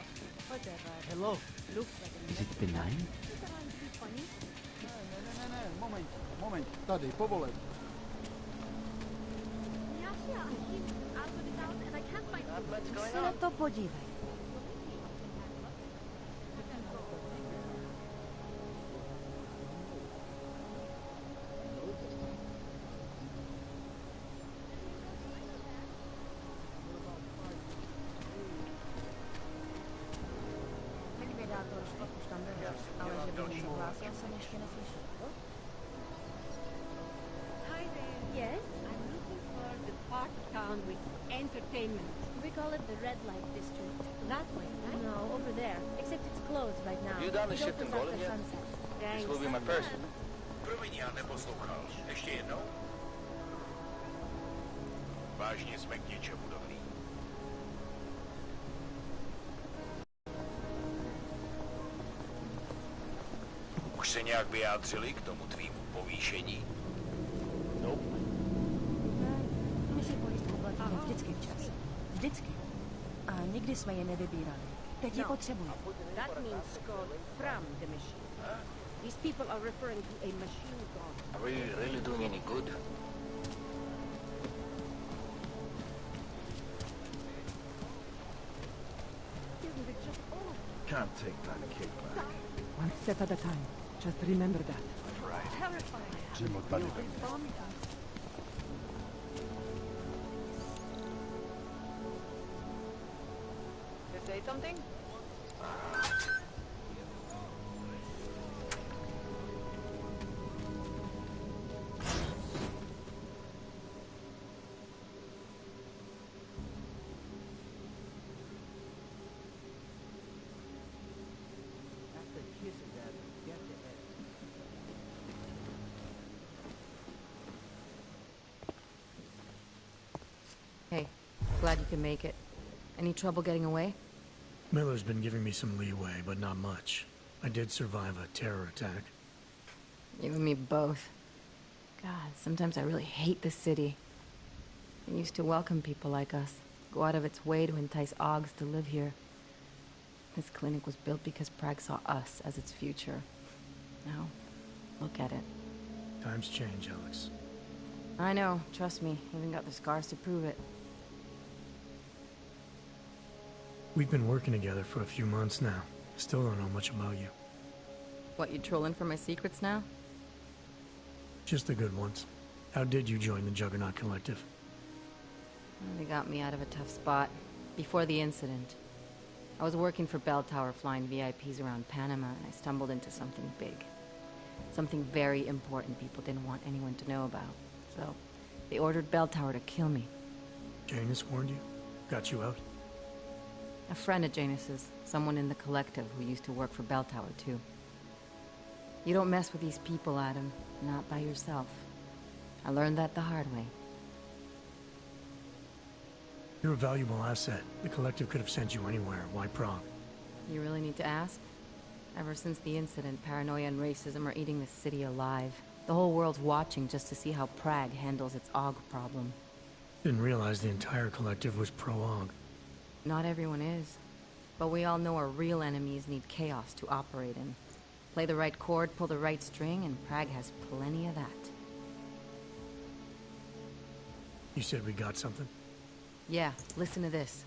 Whatever. Hello. Looks like a Is it benign? funny. Ne, moment, tady, povolej. Se na to podívej. Likvidátor už tam byl, ale že by mi hlásil, jsem ještě neslyšel. Hi there. Yes? I'm looking for the part of town with entertainment. We call it the red light district. That way, right? No, over there. Except it's closed right now. You done the It shift in opens after Golem yet? sunset. This will be my first. Promiň, já neposlouchal. Ještě jednou? Vážně jsme k něčemu dobrý. Už se nějak vyjádřili k tomu tvýmu povýšení? My si pojistku platíme vždycky včas. Vždycky. A nikdy jsme je nevybírali. Teď je potřebujeme. That means called from the machine. These people are referring to a machine god. Are we really doing any good? Can't take that kickback. One step at a time. Just remember that. Přímo tady. To say something? After kissing that, get the head. Hey, glad you can make it. Any trouble getting away? Miller's been giving me some leeway, but not much. I did survive a terror attack. You and me both. God, sometimes I really hate this city. It used to welcome people like us, go out of its way to entice Augs to live here. This clinic was built because Prague saw us as its future. Now, look at it. Times change, Alex. I know, trust me, even got the scars to prove it. We've been working together for a few months now. Still don't know much about you. What, you trolling for my secrets now? Just the good ones. How did you join the Juggernaut Collective? Well, they got me out of a tough spot. Before the incident. I was working for Bell Tower flying VIPs around Panama, and I stumbled into something big. Something very important people didn't want anyone to know about. So, they ordered Bell Tower to kill me. Janus warned you? Got you out? A friend of Janus's, someone in the collective who used to work for Bell Tower too. You don't mess with these people, Adam. Not by yourself. I learned that the hard way. You're a valuable asset. The collective could have sent you anywhere. Why Prague? You really need to ask? Ever since the incident, paranoia and racism are eating this city alive. The whole world's watching just to see how Prague handles its AUG problem. Didn't realize the entire collective was pro-AUG. Not everyone is. But we all know our real enemies need chaos to operate in. Play the right chord, pull the right string, and Prague has plenty of that. You said we got something? Yeah, listen to this.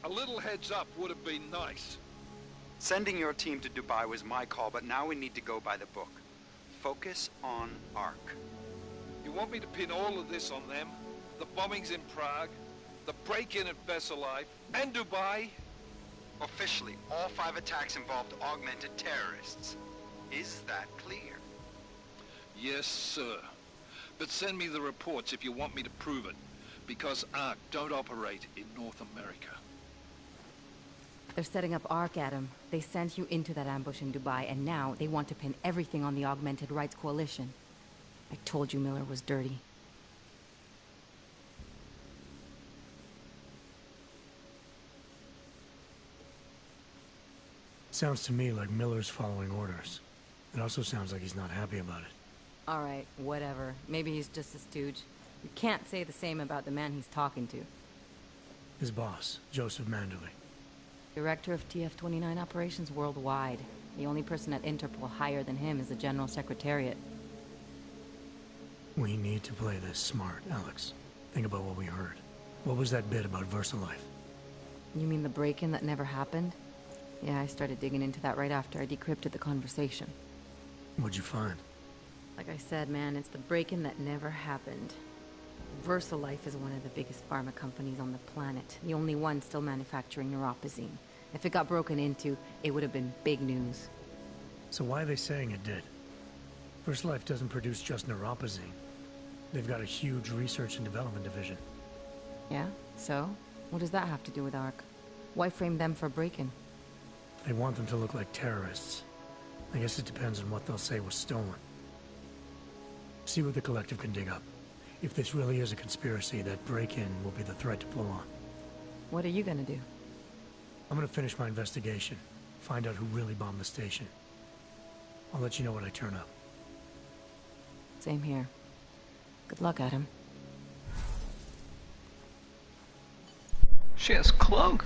A little heads up would have been nice. Sending your team to Dubai was my call, but now we need to go by the book. Focus on Ark. You want me to pin all of this on them? The bombings in Prague, the break-in at Life, and Dubai? Officially, all 5 attacks involved augmented terrorists. Is that clear? Yes, sir. But send me the reports if you want me to prove it, because Ark don't operate in North America. They're setting up Ark, Adam. They sent you into that ambush in Dubai, and now they want to pin everything on the Augmented Rights Coalition. I told you Miller was dirty. Sounds to me like Miller's following orders. It also sounds like he's not happy about it. Alright, whatever. Maybe he's just a stooge. You can't say the same about the man he's talking to. His boss, Joseph Manderley. Director of TF-29 operations worldwide. The only person at Interpol higher than him is the General Secretariat. We need to play this smart, Alex. Think about what we heard. What was that bit about VersaLife? You mean the break-in that never happened? Yeah, I started digging into that right after I decrypted the conversation. What'd you find? Like I said, man, it's the break-in that never happened. VersaLife is one of the biggest pharma companies on the planet. The only one still manufacturing neuropozyne. If it got broken into, it would have been big news. So why are they saying it did? VersaLife doesn't produce just neuropozyne. They've got a huge research and development division. Yeah? So? What does that have to do with Ark? Why frame them for break-in? They want them to look like terrorists. I guess it depends on what they'll say was stolen. See what the Collective can dig up. If this really is a conspiracy, that break-in will be the thread to pull on. What are you gonna do? I'm gonna finish my investigation. Find out who really bombed the station. I'll let you know when I turn up. Same here. Good luck, Adam. She has cloak.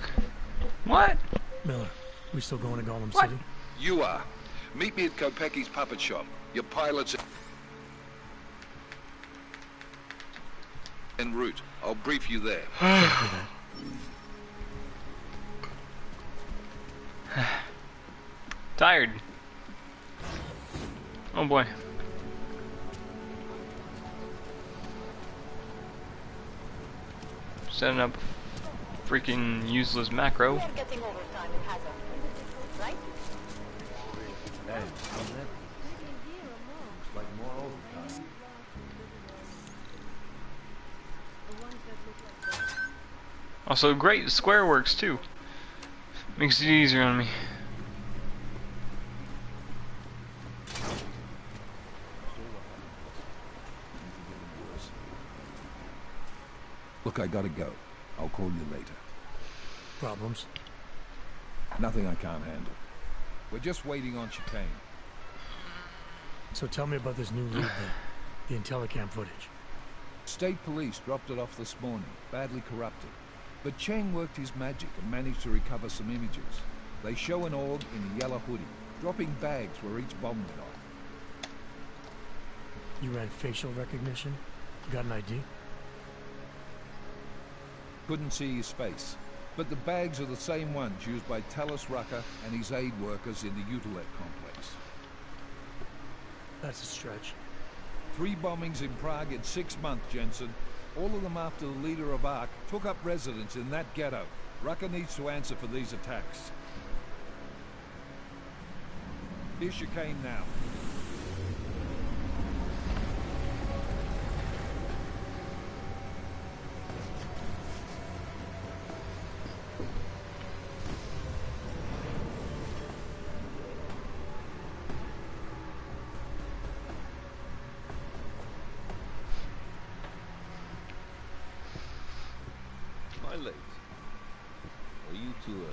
What? Miller, we still going to Gollum What? City? You are. Meet me at Kopecki's puppet shop. Your pilot's en route. I'll brief you there. Tired. Oh boy. Setting up freaking useless macro. We are getting overtime in Hazard, right? Hey, how's that? Looks like more overtime. Also, great square works too. Makes it easier on me. Look, I gotta go. I'll call you later. Problems? Nothing I can't handle. We're just waiting on chicane. So tell me about this new lead then. The Intellicam footage. State police dropped it off this morning, badly corrupted. But Cheng worked his magic and managed to recover some images. They show an org in a yellow hoodie, dropping bags where each bomb went off. You ran facial recognition? Got an ID? Couldn't see his face, but the bags are the same ones used by Talos Rucker and his aid workers in the Utilet complex. That's a stretch. 3 bombings in Prague in 6 months, Jensen. All of them after the leader of Ark took up residence in that ghetto. Rucker needs to answer for these attacks. Here's chicane now. My legs. Are you two,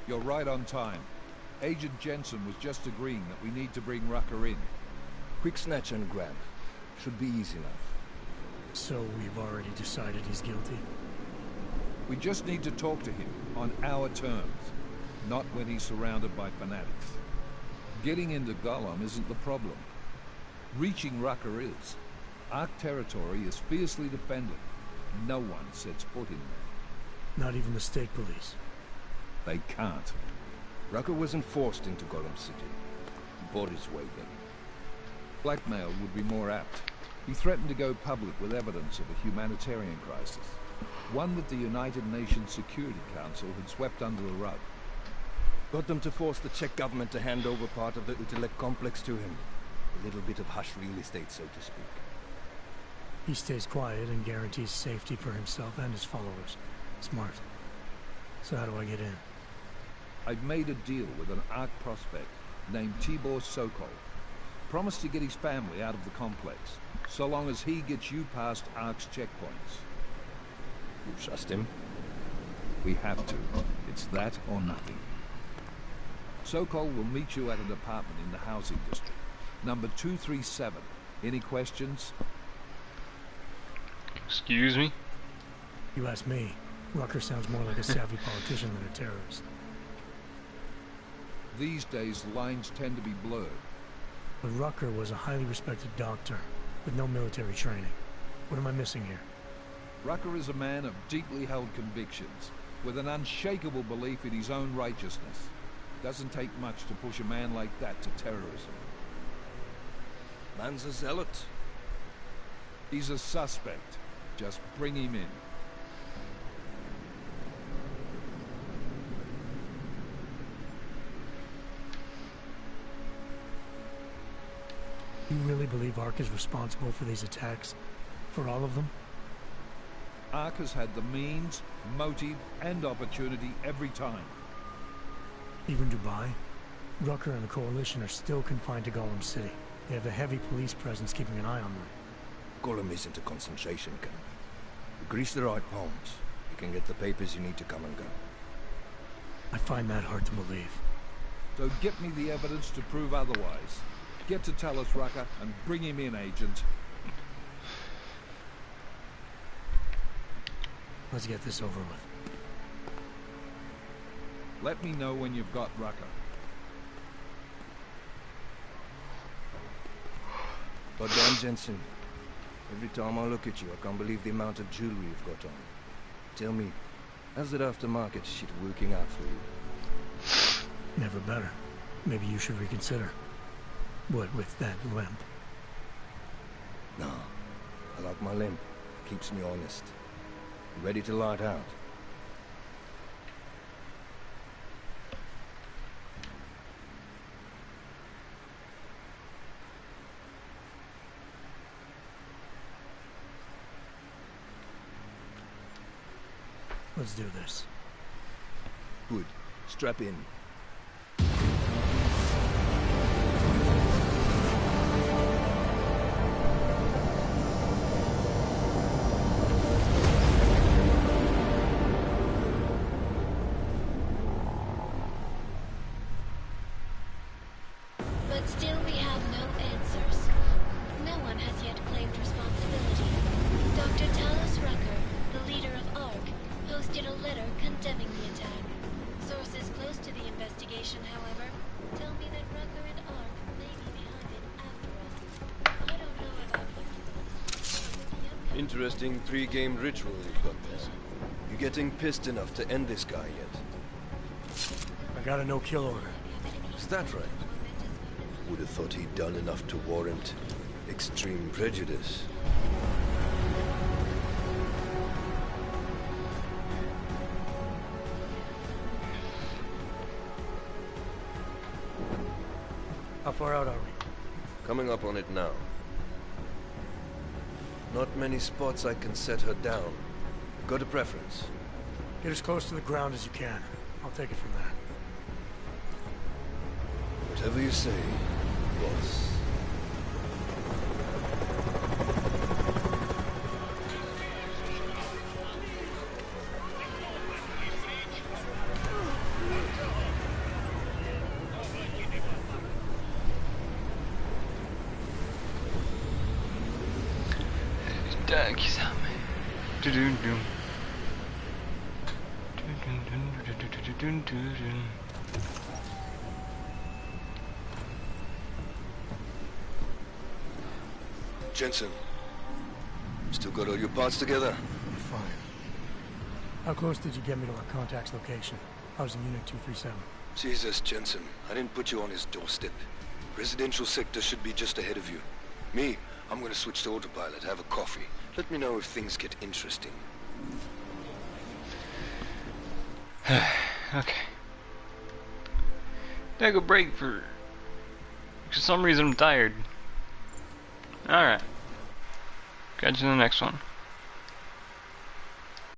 You're right on time. Agent Jensen was just agreeing that we need to bring Rucker in. Quick snatch and grab. Should be easy enough. So we've already decided he's guilty? We just need to talk to him on our terms, not when he's surrounded by fanatics. Getting into Gollum isn't the problem. Reaching Rucker is. Ark territory is fiercely defended. No one sets foot in there. Not even the state police. They can't. Rucker wasn't forced into Golem City. He bought his way in. Blackmail would be more apt. He threatened to go public with evidence of a humanitarian crisis. One that the United Nations Security Council had swept under the rug. Got them to force the Czech government to hand over part of the Utrecht complex to him. A little bit of hush real estate, so to speak. He stays quiet and guarantees safety for himself and his followers. Smart. So how do I get in? I've made a deal with an Ark prospect named Tibor Sokol. Promised to get his family out of the complex, so long as he gets you past Ark's checkpoints. You trust him? We have to. It's that or nothing. Sokol will meet you at an apartment in the housing district. Number 237. Any questions? Excuse me? You ask me. Rucker sounds more like a savvy politician than a terrorist. These days, lines tend to be blurred. But Rucker was a highly respected doctor, with no military training. What am I missing here? Rucker is a man of deeply held convictions, with an unshakable belief in his own righteousness. Doesn't take much to push a man like that to terrorism. Man's a zealot. He's a suspect. Just bring him in. You really believe Ark is responsible for these attacks? For all of them? Ark has had the means, motive, and opportunity every time. Even Dubai? Rucker and the Coalition are still confined to Golem City. They have a heavy police presence keeping an eye on them. Golem isn't a concentration camp. You grease the right palms, you can get the papers you need to come and go. I find that hard to believe. So get me the evidence to prove otherwise. Get to tell us, Rucker, and bring him in, Agent. Let's get this over with. Let me know when you've got Rucker. Goddamn, Jensen. Every time I look at you, I can't believe the amount of jewelry you've got on. Tell me, how's that aftermarket shit working out for you? Never better. Maybe you should reconsider. What with that limp? No. I like my limp. Keeps me honest. Ready to light out. Let's do this. Good. Strap in. But still we have no answers. No one has yet claimed responsibility. Dr. Talos Rucker, the leader of ARC, posted a letter condemning the attack. Sources close to the investigation, however, tell me that Rucker and ARC may be behind it after all. I don't know about you. Interesting three-game ritual you've got there. You getting pissed enough to end this guy yet? I got a no-kill order. Is that right? Would have thought he'd done enough to warrant extreme prejudice. How far out are we? Coming up on it now. Not many spots I can set her down. Got a preference? Get as close to the ground as you can. I'll take it from there. Whatever you say, boss. Так, дун-дун-дун. Jensen, Still got all your parts together? I'm fine. How close did you get me to our contact's location? I was in Unit 237. Jesus, Jensen. I didn't put you on his doorstep. Residential sector should be just ahead of you. Me, I'm gonna switch to autopilot, have a coffee. Let me know if things get interesting. Okay. Take a break for some reason I'm tired. Alright. Catch you in the next one.